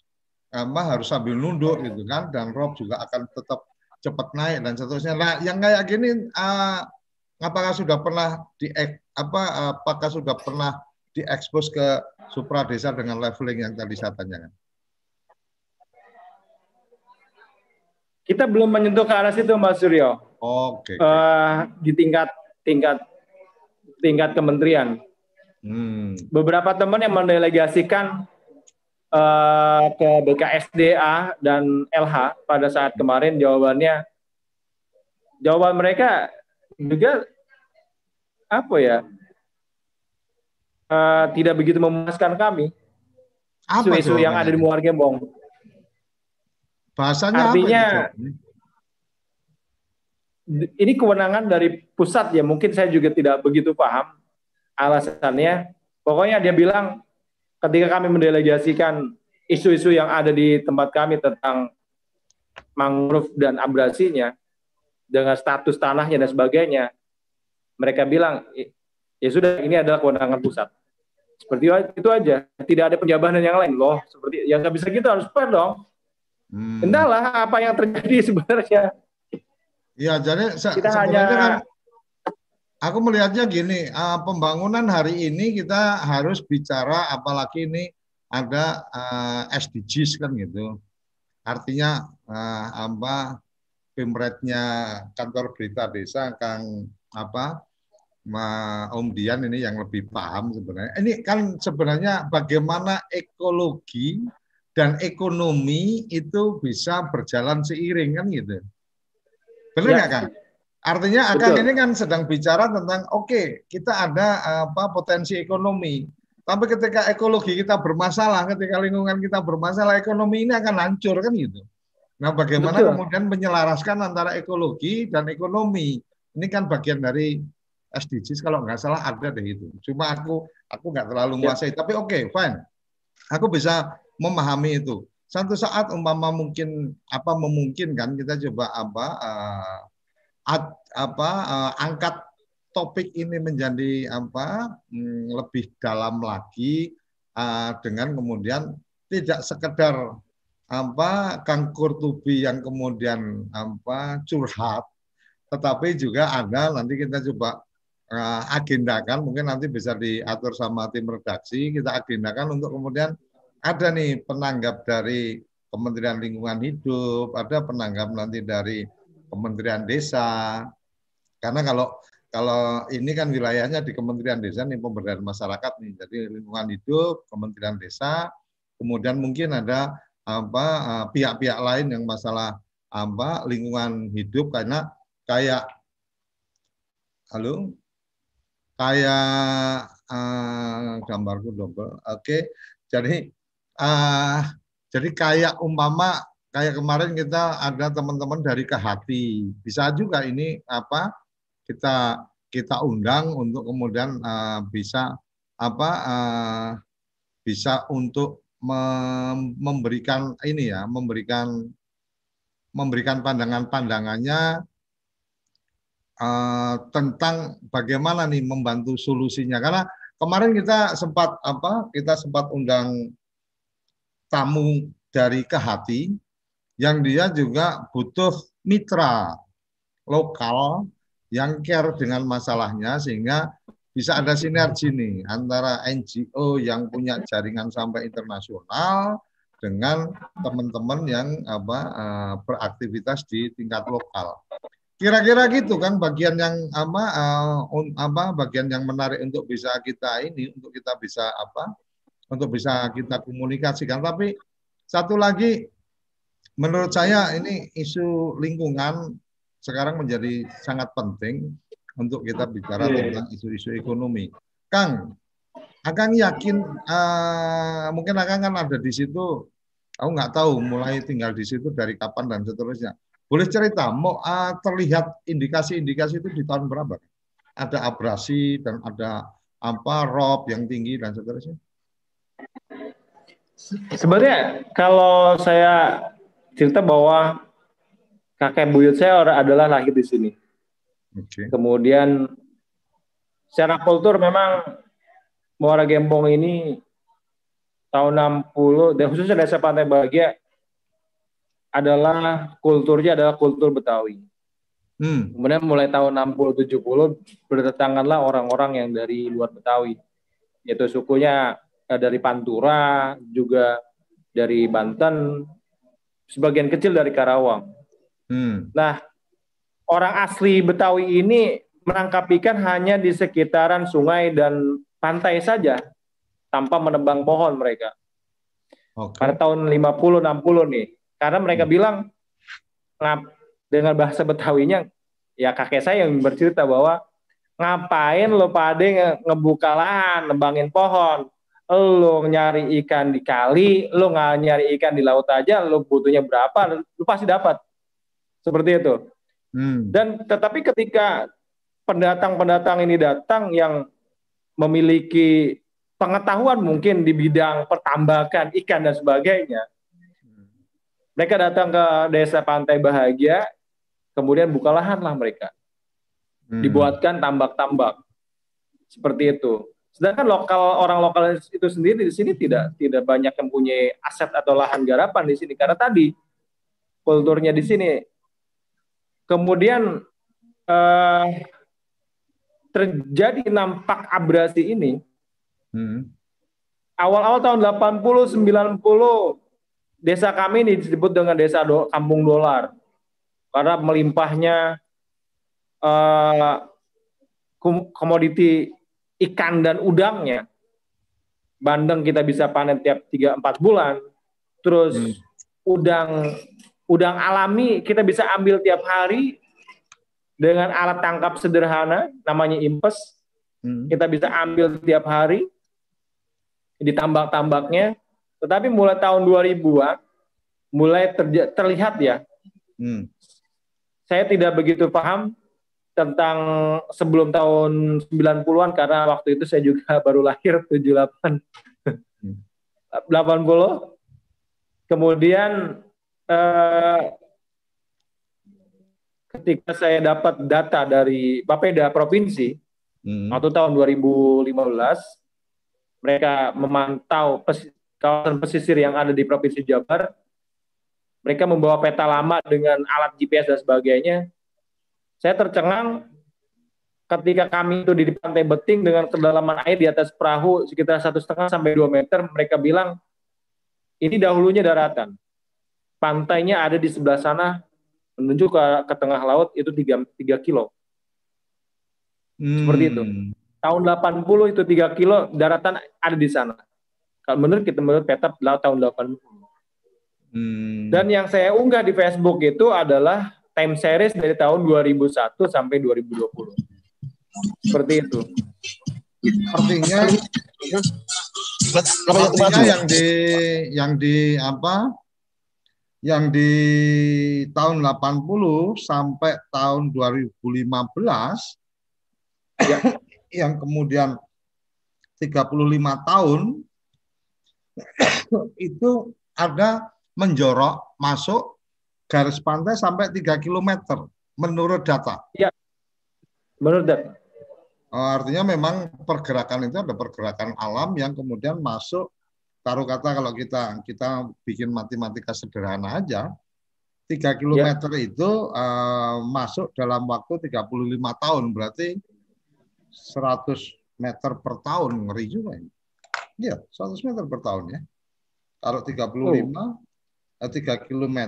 sambil nunduk gitu kan, dan rob juga akan tetap cepat naik dan seterusnya. Nah, yang kayak gini apakah sudah pernah diekspos ke supra desa dengan leveling yang tadi saya tanyakan? Kita belum menyentuh ke arah situ, Mas Suryo. Oke. Di tingkat kementerian. Beberapa teman yang mendelegasikan ke BKSDA dan LH pada saat kemarin jawaban mereka juga tidak begitu memuaskan kami. Isu-isu yang ada di Muara Gembong. Bahasanya artinya apa ini kewenangan dari pusat ya, mungkin saya juga tidak begitu paham alasannya. Pokoknya dia bilang ketika kami mendelegasikan isu-isu yang ada di tempat kami tentang mangrove dan abrasinya dengan status tanahnya dan sebagainya, mereka bilang ya sudah, ini adalah kewenangan pusat. Seperti itu aja, tidak ada penjabaran yang lain loh. Seperti yang nggak bisa gitu, harus fair dong. Entahlah apa yang terjadi sebenarnya. Ya, jadi sebenarnya kan aku melihatnya gini, pembangunan hari ini kita harus bicara, apalagi ini ada SDGs kan gitu. Artinya Pemretnya kantor berita desa Kang Om Dian ini yang lebih paham sebenarnya. Ini kan sebenarnya bagaimana ekologi dan ekonomi itu bisa berjalan seiring kan gitu. Benar nggak Kang? Artinya Kang ini kan sedang bicara tentang kita ada potensi ekonomi. Tapi ketika ekologi kita bermasalah, ketika lingkungan kita bermasalah, ekonomi ini akan hancur kan gitu. Nah, bagaimana kemudian menyelaraskan antara ekologi dan ekonomi? Ini kan bagian dari SDGs kalau nggak salah ada deh itu. Cuma aku nggak terlalu menguasai. Tapi fine. Aku bisa memahami itu. Satu saat umpama memungkinkan kita coba angkat topik ini menjadi lebih dalam lagi dengan kemudian tidak sekedar Kang Kurtubi yang kemudian curhat, tetapi juga ada nanti kita coba agendakan, mungkin nanti bisa diatur sama tim redaksi, kita agendakan untuk kemudian ada nih penanggap dari Kementerian Lingkungan Hidup, ada penanggap nanti dari Kementerian Desa, Karena kalau ini kan wilayahnya di Kementerian Desa nih, pemberdayaan masyarakat nih. Jadi lingkungan hidup, Kementerian Desa, kemudian mungkin ada pihak-pihak lain yang masalah lingkungan hidup, karena kayak gambarku double. Oke. Jadi jadi kayak umpama kayak kemarin kita ada teman-teman dari Kehati. Bisa juga ini kita undang untuk kemudian bisa bisa untuk memberikan ini ya, memberikan pandangannya tentang bagaimana nih membantu solusinya. Karena kemarin kita sempat undang tamu dari Kehati yang dia juga butuh mitra lokal yang care dengan masalahnya, sehingga bisa ada sinergi nih antara NGO yang punya jaringan sampai internasional dengan teman-teman yang beraktivitas di tingkat lokal. Kira-kira gitu kan bagian yang bagian yang menarik untuk bisa kita kita komunikasikan. Tapi satu lagi, menurut saya ini isu lingkungan sekarang menjadi sangat penting untuk kita bicara tentang isu-isu ekonomi. Kang yakin mungkin Akang kan ada di situ, aku nggak tahu mulai tinggal di situ dari kapan dan seterusnya. Boleh cerita, terlihat indikasi-indikasi itu di tahun berapa? Ada abrasi dan ada rob yang tinggi dan seterusnya. Sebenarnya kalau saya cerita bahwa kakek buyut saya adalah lahir di sini. Okay. Kemudian secara kultur memang Muara Gembong ini tahun 60 dan khususnya Desa Pantai Bahagia kulturnya adalah kultur Betawi. Kemudian mulai tahun 60-70 berdatanganlah orang-orang yang dari luar Betawi, yaitu sukunya dari Pantura, juga dari Banten, sebagian kecil dari Karawang. Nah, orang asli Betawi ini menangkap ikan hanya di sekitaran sungai dan pantai saja, tanpa menebang pohon mereka. Okay. Pada tahun 50-60 nih. Karena mereka bilang, dengan bahasa Betawinya, ya kakek saya yang bercerita bahwa, ngapain lo pade ngebuka lahan, nebangin pohon, lo nyari ikan di kali, lo nggak nyari ikan di laut aja, lo butuhnya berapa, lo pasti dapat. Seperti itu. Dan tetapi ketika pendatang-pendatang ini datang yang memiliki pengetahuan mungkin di bidang pertambakan ikan dan sebagainya, mereka datang ke Desa Pantai Bahagia, kemudian buka lahan lah mereka. Dibuatkan tambak-tambak. Seperti itu. Sedangkan orang lokal itu sendiri di sini tidak banyak yang punya aset atau lahan garapan di sini, karena tadi kulturnya di sini. Kemudian terjadi nampak abrasi ini. Awal-awal tahun 80-90 desa kami ini disebut dengan desa Kampung Dolar karena melimpahnya komoditi ikan dan udangnya. Bandeng kita bisa panen tiap 3-4 bulan. Terus udang alami kita bisa ambil tiap hari dengan alat tangkap sederhana namanya impes. Kita bisa ambil tiap hari di tambak-tambaknya. Tetapi mulai tahun 2000-an mulai terlihat ya. Saya tidak begitu paham tentang sebelum tahun 90-an karena waktu itu saya juga baru lahir 78 80. Kemudian ketika saya dapat data dari Bapeda Provinsi waktu tahun 2015, mereka memantau kawasan pesisir yang ada di Provinsi Jabar. Mereka membawa peta lama dengan alat GPS dan sebagainya. Saya tercengang ketika kami itu di Pantai Beting dengan kedalaman air di atas perahu sekitar 1,5 sampai 2 meter. Mereka bilang, ini dahulunya daratan. Pantainya ada di sebelah sana, menuju ke tengah laut itu 3 kilo. Seperti itu. Tahun 80 itu 3 kilo daratan ada di sana. Kalau menurut peta tahun 80. Dan yang saya unggah di Facebook itu adalah time series dari tahun 2001 sampai 2020. Seperti itu. Artinya yang di tahun 80 sampai tahun 2015 ya, yang kemudian 35 tahun itu ada menjorok masuk garis pantai sampai 3 km menurut data. Ya, menurut data. Artinya memang pergerakan itu ada pergerakan alam yang kemudian masuk, taruh kata kalau kita bikin matematika sederhana aja, 3 km itu masuk dalam waktu 35 tahun, berarti 100 meter per tahun, ngeri juga ini. Iya, 100 meter per tahun ya. Kalau 3 km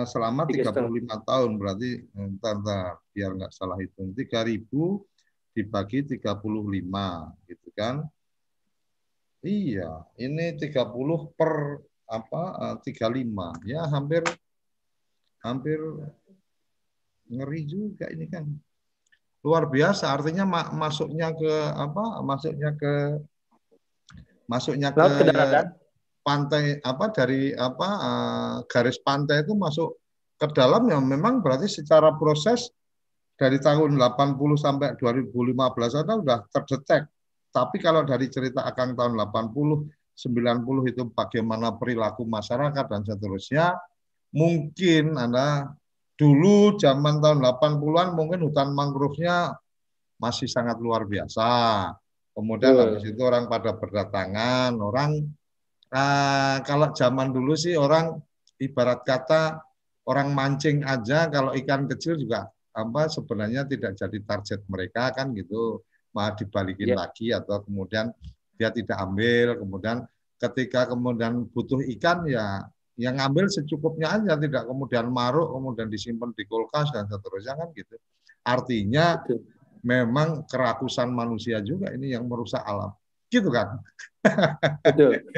selama 35 tahun, berarti bentar, biar nggak salah hitung, 3.000 dibagi 35 gitu kan. Iya, ini 30 per 35 ya, hampir ngeri juga ini kan. Luar biasa, artinya masuknya ke pantai dari garis pantai itu masuk ke dalam, yang memang berarti secara proses dari tahun 80 sampai 2015 ada udah terdetek. Tapi kalau dari cerita Akang tahun 80, 90 itu bagaimana perilaku masyarakat dan seterusnya, mungkin Anda dulu zaman tahun 80-an mungkin hutan mangrove-nya masih sangat luar biasa. Kemudian habis itu orang pada berdatangan, kalau zaman dulu sih orang ibarat kata orang mancing aja, kalau ikan kecil juga sebenarnya tidak jadi target mereka kan gitu, malah dibalikin lagi atau kemudian dia tidak ambil, kemudian ketika kemudian butuh ikan ya yang ngambil secukupnya aja, tidak kemudian maruk kemudian disimpan di kulkas dan seterusnya kan gitu. Artinya memang kerakusan manusia juga ini yang merusak alam, gitu kan? Betul.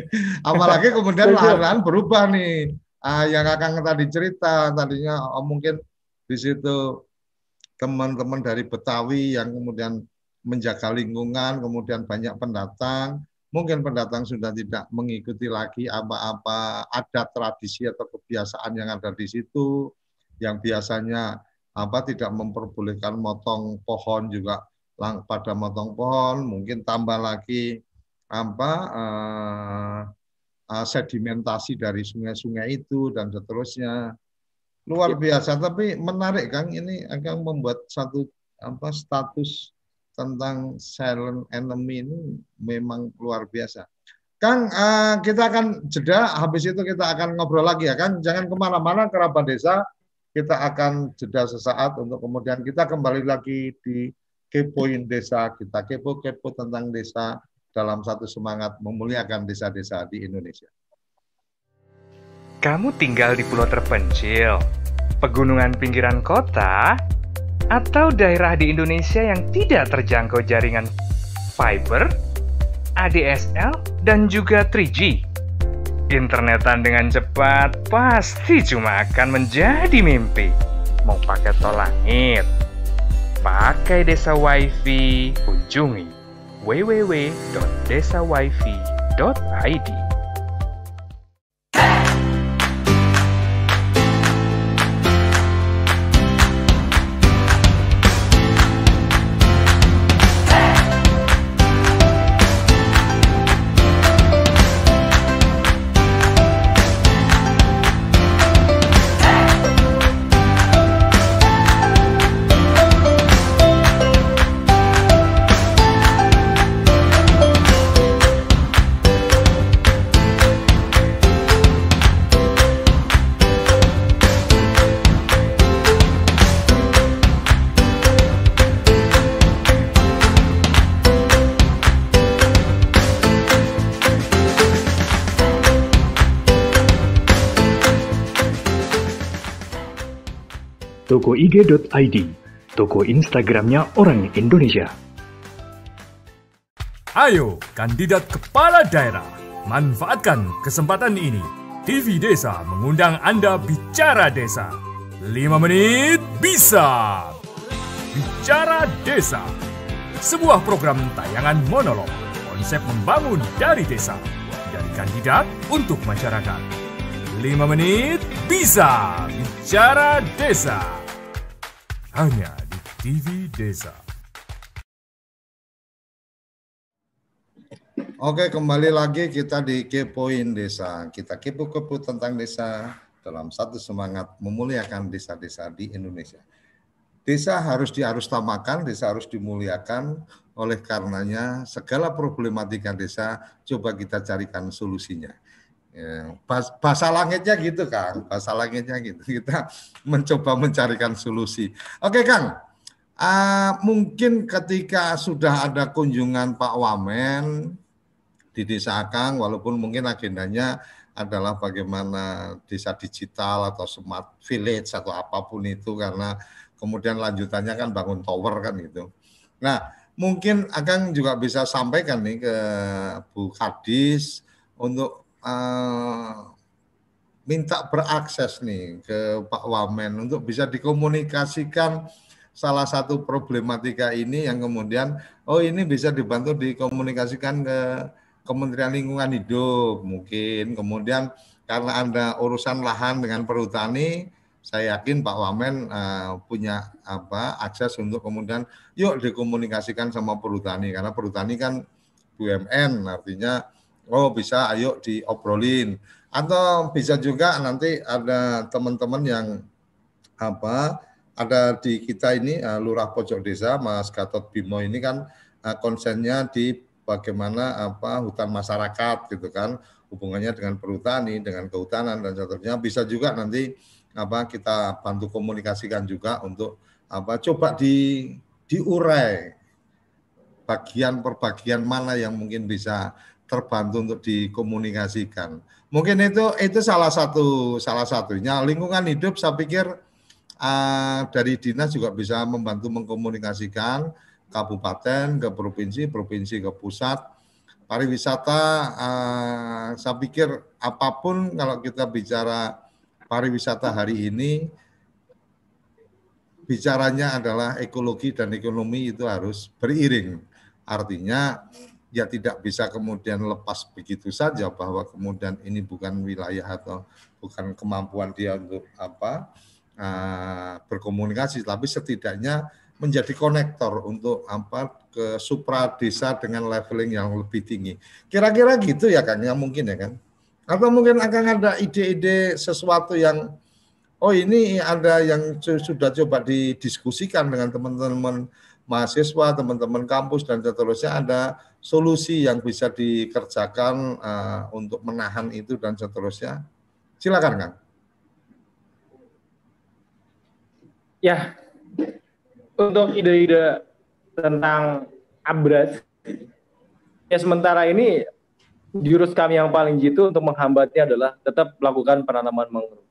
Apalagi kemudian lahan-lahan berubah nih, yang Akang tadi cerita tadinya mungkin di situ teman-teman dari Betawi yang kemudian menjaga lingkungan, kemudian banyak pendatang, mungkin pendatang sudah tidak mengikuti lagi apa-apa adat, tradisi atau kebiasaan yang ada di situ, yang biasanya tidak memperbolehkan motong pohon juga pada motong pohon, mungkin tambah lagi sedimentasi dari sungai-sungai itu dan seterusnya. Luar biasa, tapi menarik Kang, ini akan membuat satu status tentang silent enemy ini memang luar biasa. Kang, kita akan jeda, habis itu kita akan ngobrol lagi ya Kang. Jangan kemana-mana, Kerabat Desa. Kita akan jeda sesaat untuk kemudian kita kembali lagi di Kepoin Desa. Kita kepo-kepo tentang desa dalam satu semangat memuliakan desa-desa di Indonesia. Kamu tinggal di pulau terpencil, pegunungan pinggiran kota, atau daerah di Indonesia yang tidak terjangkau jaringan fiber, ADSL, dan juga 3G. Internetan dengan cepat pasti cuma akan menjadi mimpi. Mau pakai tol langit, pakai Desa Wifi, kunjungi www.desawifi.id. tokoig.id, toko Instagramnya orang Indonesia. Ayo, kandidat kepala daerah, manfaatkan kesempatan ini. TV Desa mengundang Anda bicara desa. 5 menit bisa. Bicara Desa. Sebuah program tayangan monolog, konsep membangun dari desa. Dari kandidat untuk masyarakat. 5 menit bisa. Bicara Desa. Hanya di TV Desa. Oke, kembali lagi kita di Kepoin Desa. Kita kepo-kepo tentang desa dalam satu semangat memuliakan desa-desa di Indonesia. Desa harus diharustamakan, desa harus dimuliakan. Oleh karenanya, segala problematika desa coba kita carikan solusinya. Ya, bahasa langitnya gitu, Kang. Bahasa langitnya gitu. Kita mencoba mencarikan solusi. Oke, Kang. Mungkin ketika sudah ada kunjungan Pak Wamen di Desa Akang, walaupun mungkin agendanya adalah bagaimana desa digital atau smart village atau apapun itu, karena kemudian lanjutannya kan bangun tower kan gitu. Nah, mungkin Akang juga bisa sampaikan nih ke Bu Kadis untuk minta berakses nih ke Pak Wamen untuk bisa dikomunikasikan salah satu problematika ini yang kemudian, oh ini bisa dibantu dikomunikasikan ke Kementerian Lingkungan Hidup mungkin, kemudian karena ada urusan lahan dengan perhutani, saya yakin Pak Wamen punya akses untuk kemudian yuk dikomunikasikan sama perhutani, karena perhutani kan BUMN, artinya oh bisa ayo diobrolin, atau bisa juga nanti ada teman-teman yang ada di kita ini Lurah Pojok Desa Mas Gatot Bimo ini kan konsennya di bagaimana hutan masyarakat gitu kan, hubungannya dengan perhutani, dengan kehutanan dan seterusnya. Bisa juga nanti kita bantu komunikasikan juga untuk coba diurai bagian per bagian mana yang mungkin bisa terbantu untuk dikomunikasikan. Mungkin itu salah satunya. Lingkungan hidup saya pikir dari dinas juga bisa membantu mengkomunikasikan kabupaten ke provinsi, provinsi ke pusat. Pariwisata, saya pikir apapun kalau kita bicara pariwisata hari ini, bicaranya adalah ekologi dan ekonomi itu harus beriring. Artinya ya tidak bisa kemudian lepas begitu saja bahwa kemudian ini bukan wilayah atau bukan kemampuan dia untuk berkomunikasi, tapi setidaknya menjadi konektor untuk ke supra desa dengan leveling yang lebih tinggi. Kira-kira gitu ya Kang, yang mungkin ya kan? Atau mungkin akan ada ide-ide sesuatu yang ini ada yang sudah coba didiskusikan dengan teman-teman mahasiswa, teman-teman kampus dan seterusnya, ada solusi yang bisa dikerjakan untuk menahan itu dan seterusnya. Silakan Kang. Ya, untuk ide-ide tentang ABRAS, ya sementara ini jurus kami yang paling jitu untuk menghambatnya adalah tetap melakukan penanaman mangrove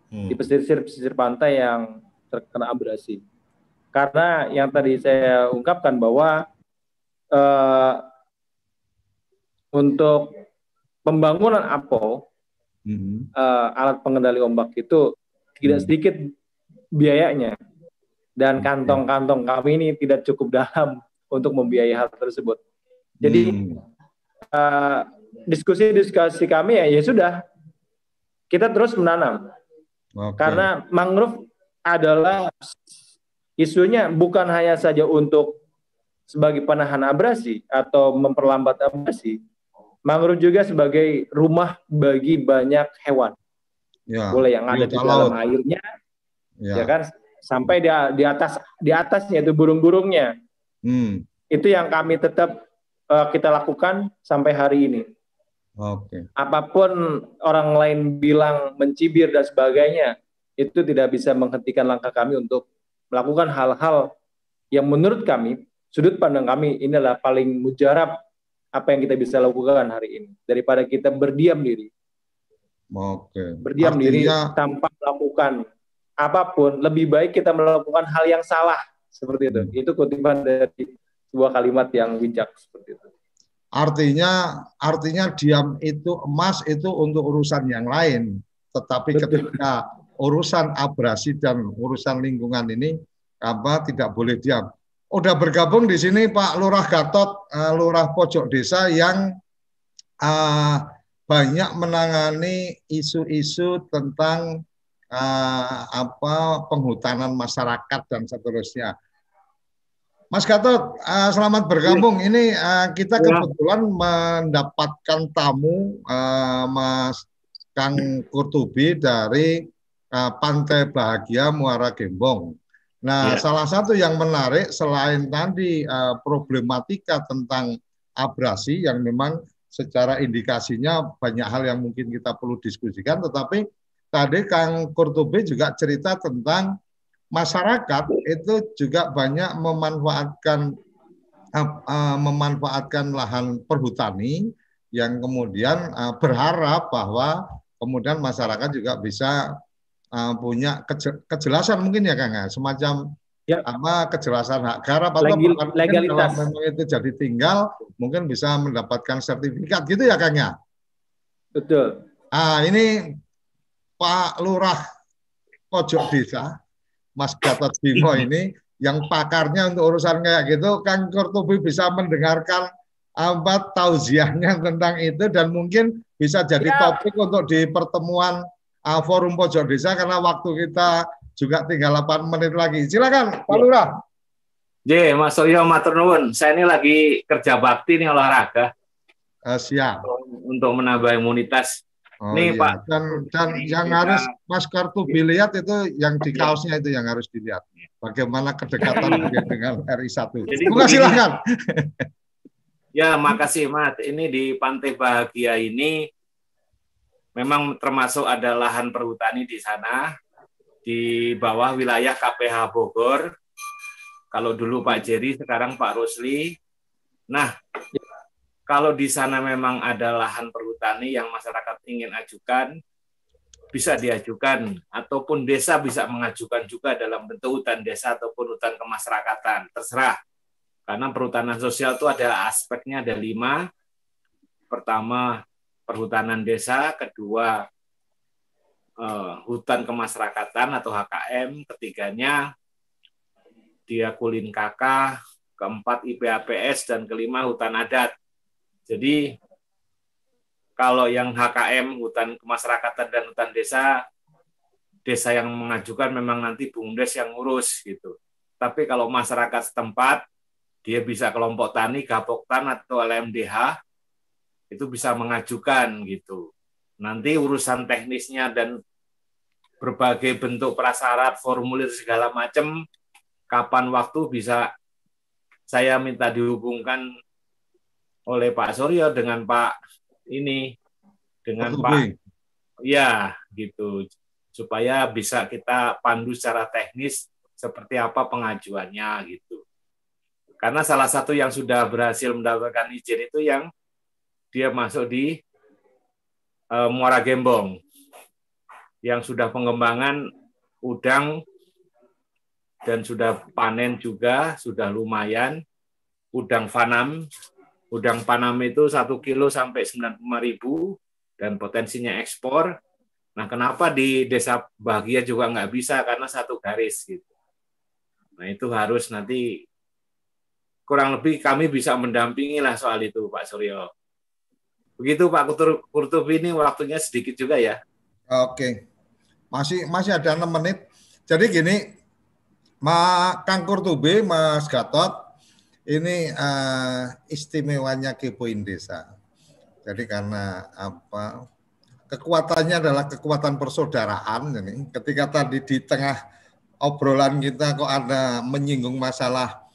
di pesisir-pesisir pantai yang terkena abrasi. Karena yang tadi saya ungkapkan bahwa untuk pembangunan APO, alat pengendali ombak itu tidak sedikit biayanya. Dan kantong-kantong kami ini tidak cukup dalam untuk membiayai hal tersebut. Jadi diskusi-diskusi kami ya sudah, kita terus menanam. Karena mangrove adalah isunya bukan hanya saja untuk sebagai penahan abrasi atau memperlambat abrasi. Mangrove juga sebagai rumah bagi banyak hewan. Ya, boleh yang ada di dalam airnya, ya kan? Sampai di atasnya itu burung-burungnya. Itu yang kami tetap kita lakukan sampai hari ini. Apapun orang lain bilang mencibir dan sebagainya, itu tidak bisa menghentikan langkah kami untuk melakukan hal-hal yang menurut kami, sudut pandang kami, ini adalah paling mujarab apa yang kita bisa lakukan hari ini. Daripada kita berdiam diri. Berdiam diri tanpa melakukan apapun, lebih baik kita melakukan hal yang salah seperti itu. Itu kutipan dari sebuah kalimat yang bijak seperti itu. Artinya diam itu emas itu untuk urusan yang lain, tetapi ketika urusan abrasi dan urusan lingkungan ini tidak boleh diam. Udah bergabung di sini Pak Lurah Gatot, Lurah Pojok Desa yang banyak menangani isu-isu tentang penghutanan masyarakat dan seterusnya. Mas Gatot, selamat bergabung. Ini kita kebetulan mendapatkan tamu Mas Kang Kurtubi dari Pantai Bahagia Muara Gembong. Nah, salah satu yang menarik selain tadi problematika tentang abrasi yang memang secara indikasinya banyak hal yang mungkin kita perlu diskusikan, tetapi tadi Kang Kurtubi juga cerita tentang masyarakat itu juga banyak memanfaatkan lahan perhutani yang kemudian berharap bahwa kemudian masyarakat juga bisa punya kejelasan mungkin ya Kang, semacam kejelasan hak garap atau legalitas. Kalau memang itu jadi tinggal mungkin bisa mendapatkan sertifikat gitu ya Kang ya. Betul. Ini Pak Lurah Pojok Desa Mas Gatot Bimo ini yang pakarnya untuk urusan kayak gitu, Kang Kurtubi bisa mendengarkan tausiahnya tentang itu dan mungkin bisa jadi topik untuk di pertemuan forum Pojok Desa karena waktu kita juga tinggal 8 menit lagi. Silakan Pak Lurah. Mas Suryo matur nuwun. Saya ini lagi kerja bakti nih olahraga. Siap. Untuk menambah imunitas. Nih Pak. Dan yang harus Mas Kurtubi lihat itu yang di kaosnya itu yang harus dilihat. Bagaimana kedekatan dengan RI1. Bukan silakan. Ya, makasih Mas. Ini di Pantai Bahagia ini memang termasuk ada lahan perhutani di sana, di bawah wilayah KPH Bogor. Kalau dulu Pak Jerry, sekarang Pak Rusli. Nah, kalau di sana memang ada lahan perhutani yang masyarakat ingin ajukan, bisa diajukan, ataupun desa bisa mengajukan juga dalam bentuk hutan desa ataupun hutan kemasyarakatan, terserah. Karena perhutanan sosial itu ada aspeknya, ada 5. Pertama, perhutanan desa, kedua hutan kemasyarakatan atau HKM, ketiganya Diakulin KK, keempat IPAPS, dan kelima hutan adat. Jadi kalau yang HKM, hutan kemasyarakatan dan hutan desa, desa yang mengajukan memang nanti BUMDes yang ngurus gitu. Tapi kalau masyarakat setempat, dia bisa kelompok tani, Gapoktan atau LMDH, itu bisa mengajukan gitu. Nanti urusan teknisnya dan berbagai bentuk prasyarat, formulir segala macam, kapan waktu bisa saya minta dihubungkan oleh Pak Suryo dengan Pak ini, dengan Pak, ya gitu, supaya bisa kita pandu secara teknis seperti apa pengajuannya gitu. Karena salah satu yang sudah berhasil mendapatkan izin itu yang dia masuk di Muara Gembong, yang sudah pengembangan udang dan sudah panen juga, sudah lumayan. Udang Fanam itu 1 kilo sampai 95.000 dan potensinya ekspor. Nah, kenapa di Desa Bahagia juga nggak bisa? Karena satu garis gitu. Nah, itu harus nanti kurang lebih kami bisa mendampingi lah soal itu, Pak Suryo. Begitu Pak Kurtubi, ini waktunya sedikit juga ya. Oke, masih ada 6 menit. Jadi gini, Kang Kurtubi, Mas Gatot, ini istimewanya Kepoin Desa. Jadi karena kekuatannya adalah kekuatan persaudaraan. Ini ketika tadi di tengah obrolan kita kok ada menyinggung masalah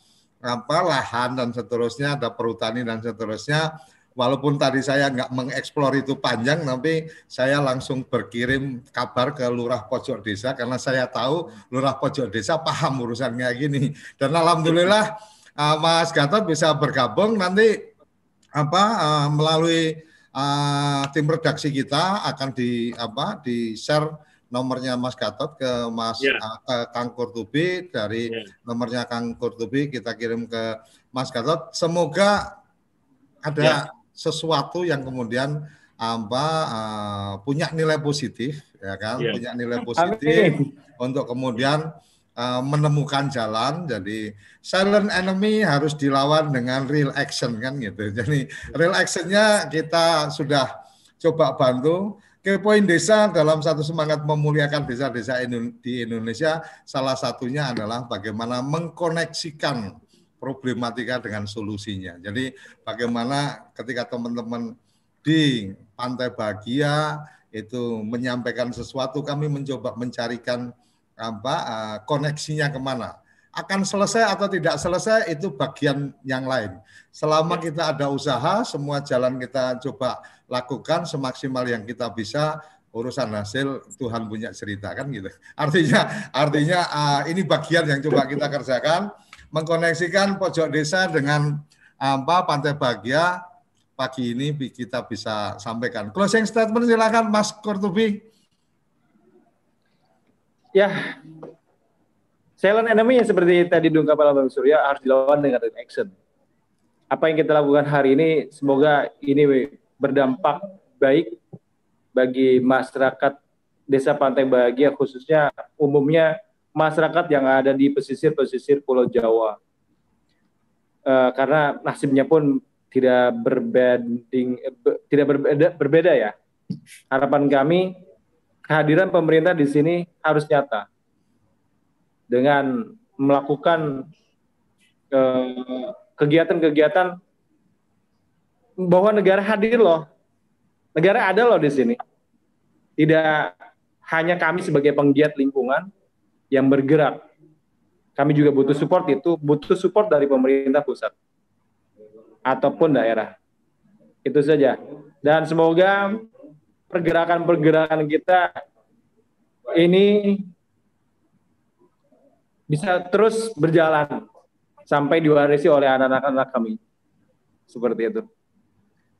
lahan dan seterusnya, ada perhutani dan seterusnya. Walaupun tadi saya nggak mengeksplor itu panjang, tapi saya langsung berkirim kabar ke Lurah Pojok Desa karena saya tahu Lurah Pojok Desa paham urusan kayak gini. Dan alhamdulillah Mas Gatot bisa bergabung nanti melalui tim redaksi kita akan di share nomornya Mas Gatot ke ke Kang Kurtubi, dari nomornya Kang Kurtubi kita kirim ke Mas Gatot. Semoga ada sesuatu yang kemudian punya nilai positif, ya kan? Punya nilai positif untuk kemudian menemukan jalan. Jadi silent enemy harus dilawan dengan real action, kan gitu. Jadi real actionnya kita sudah coba bantu. Kepoin Desa dalam satu semangat memuliakan desa-desa di Indonesia, salah satunya adalah bagaimana mengkoneksikan problematika dengan solusinya. Jadi bagaimana ketika teman-teman di Pantai Bahagia itu menyampaikan sesuatu, kami mencoba mencarikan koneksinya kemana. Akan selesai atau tidak selesai itu bagian yang lain. Selama kita ada usaha, semua jalan kita coba lakukan semaksimal yang kita bisa. Urusan hasil Tuhan punya cerita, kan gitu. Artinya ini bagian yang coba kita kerjakan, mengkoneksikan pojok desa dengan Pantai Bahagia. Pagi ini kita bisa sampaikan. Closing statement silakan Mas Kurtubi. Ya, silent enemy yang seperti tadi diungkapkan Bang Surya harus dilawan dengan action. Apa yang kita lakukan hari ini, semoga ini berdampak baik bagi masyarakat Desa Pantai Bahagia, khususnya umumnya masyarakat yang ada di pesisir-pesisir Pulau Jawa. Karena nasibnya pun tidak berbeda ya. Harapan kami, kehadiran pemerintah di sini harus nyata dengan melakukan kegiatan-kegiatan bahwa negara hadir loh, negara ada loh di sini. Tidak hanya kami sebagai penggiat lingkungan yang bergerak, kami juga butuh support dari pemerintah pusat ataupun daerah. Itu saja. Dan semoga pergerakan-pergerakan kita ini bisa terus berjalan sampai diwarisi oleh anak-anak kami. Seperti itu.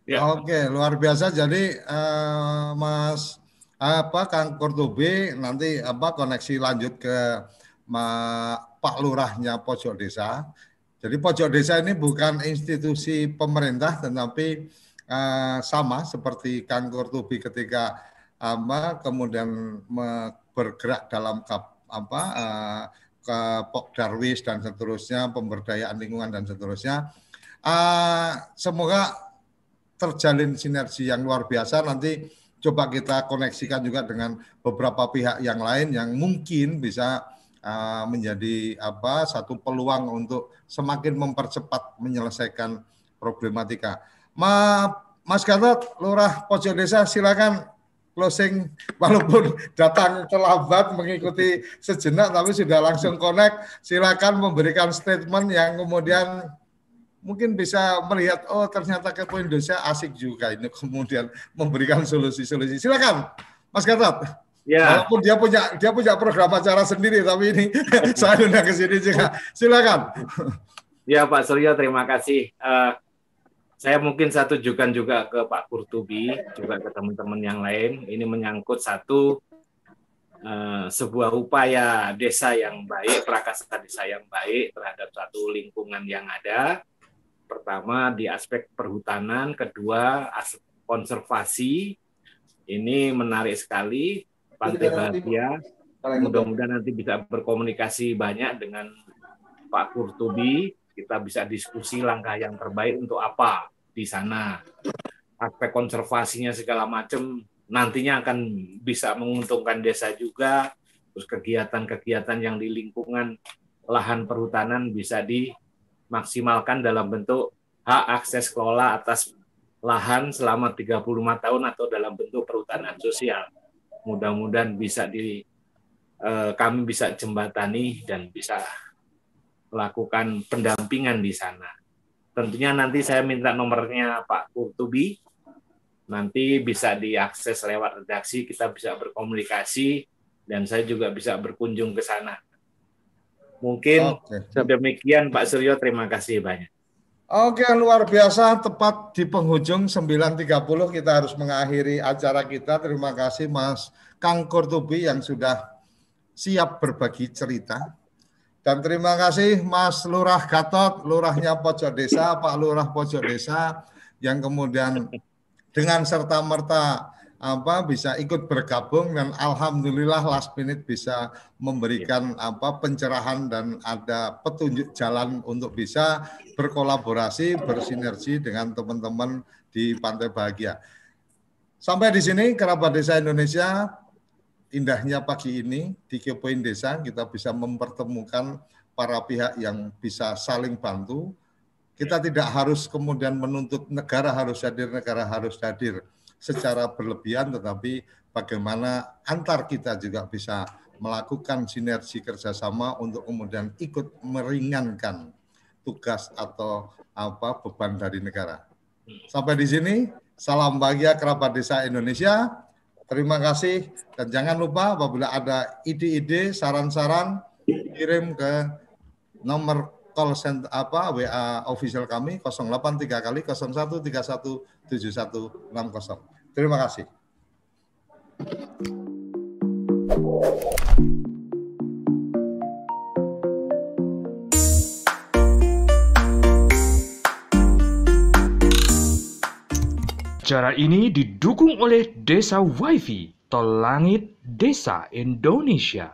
Ya. Oke, luar biasa. Jadi Mas Kang Kurtubi nanti koneksi lanjut ke Pak Lurahnya Pojok Desa. Jadi Pojok Desa ini bukan institusi pemerintah, tetapi sama seperti Kang Kurtubi ketika kemudian bergerak dalam ke Pokdarwis dan seterusnya, pemberdayaan lingkungan dan seterusnya. Semoga terjalin sinergi yang luar biasa. Nanti coba kita koneksikan juga dengan beberapa pihak yang lain yang mungkin bisa menjadi satu peluang untuk semakin mempercepat menyelesaikan problematika. Mas Gatot, Lurah Pojok Desa, silakan closing, walaupun datang terlambat mengikuti sejenak tapi sudah langsung connect. Silakan memberikan statement yang kemudian mungkin bisa melihat ternyata Kepoin Desa asik juga ini, kemudian memberikan solusi-solusi. Silakan Mas Gatot. Ya. Walaupun dia punya program acara sendiri, tapi ini saya undang ke sini juga. Silakan. Ya Pak Suryo, terima kasih. Saya mungkin satu tujukan juga ke Pak Kurtubi, juga ke teman-teman yang lain. Ini menyangkut sebuah upaya desa yang baik, prakasa desa yang baik terhadap satu lingkungan yang ada. Pertama di aspek perhutanan, kedua aspek konservasi. Ini menarik sekali. Pantai Bahagia, mudah-mudahan nanti bisa berkomunikasi banyak dengan Pak Kurtubi. Kita bisa diskusi langkah yang terbaik untuk apa di sana. Aspek konservasinya segala macam nantinya akan bisa menguntungkan desa juga. Terus kegiatan-kegiatan yang di lingkungan lahan perhutanan bisa dimaksimalkan dalam bentuk hak akses kelola atas lahan selama 35 tahun atau dalam bentuk perhutanan sosial. Mudah-mudahan bisa kami bisa jembatani dan bisa melakukan pendampingan di sana. Tentunya nanti saya minta nomornya Pak Kurtubi, nanti bisa diakses lewat redaksi, kita bisa berkomunikasi, dan saya juga bisa berkunjung ke sana. Mungkin demikian Pak Suryo, terima kasih banyak. Oke, luar biasa. Tepat di penghujung 9.30 kita harus mengakhiri acara kita. Terima kasih Mas Kang Kurtubi yang sudah siap berbagi cerita. Dan terima kasih Mas Lurah Gatot, lurahnya Pojok Desa, Pak Lurah Pojok Desa, yang kemudian dengan serta-merta bisa ikut bergabung, dan alhamdulillah last minute bisa memberikan pencerahan dan ada petunjuk jalan untuk bisa berkolaborasi, bersinergi dengan teman-teman di Pantai Bahagia. Sampai di sini Kerabat Desa Indonesia, indahnya pagi ini di Kepoin Desa kita bisa mempertemukan para pihak yang bisa saling bantu. Kita tidak harus kemudian menuntut negara harus hadir secara berlebihan, tetapi bagaimana antar kita juga bisa melakukan sinergi kerjasama untuk kemudian ikut meringankan tugas atau beban dari negara. Sampai di sini, salam bahagia Kerabat Desa Indonesia. Terima kasih, dan jangan lupa apabila ada ide-ide, saran-saran, kirim ke nomor call center WA official kami 083 kali 0131 7160. Terima kasih. Acara ini didukung oleh Desa Wifi, Tol Langit Desa Indonesia.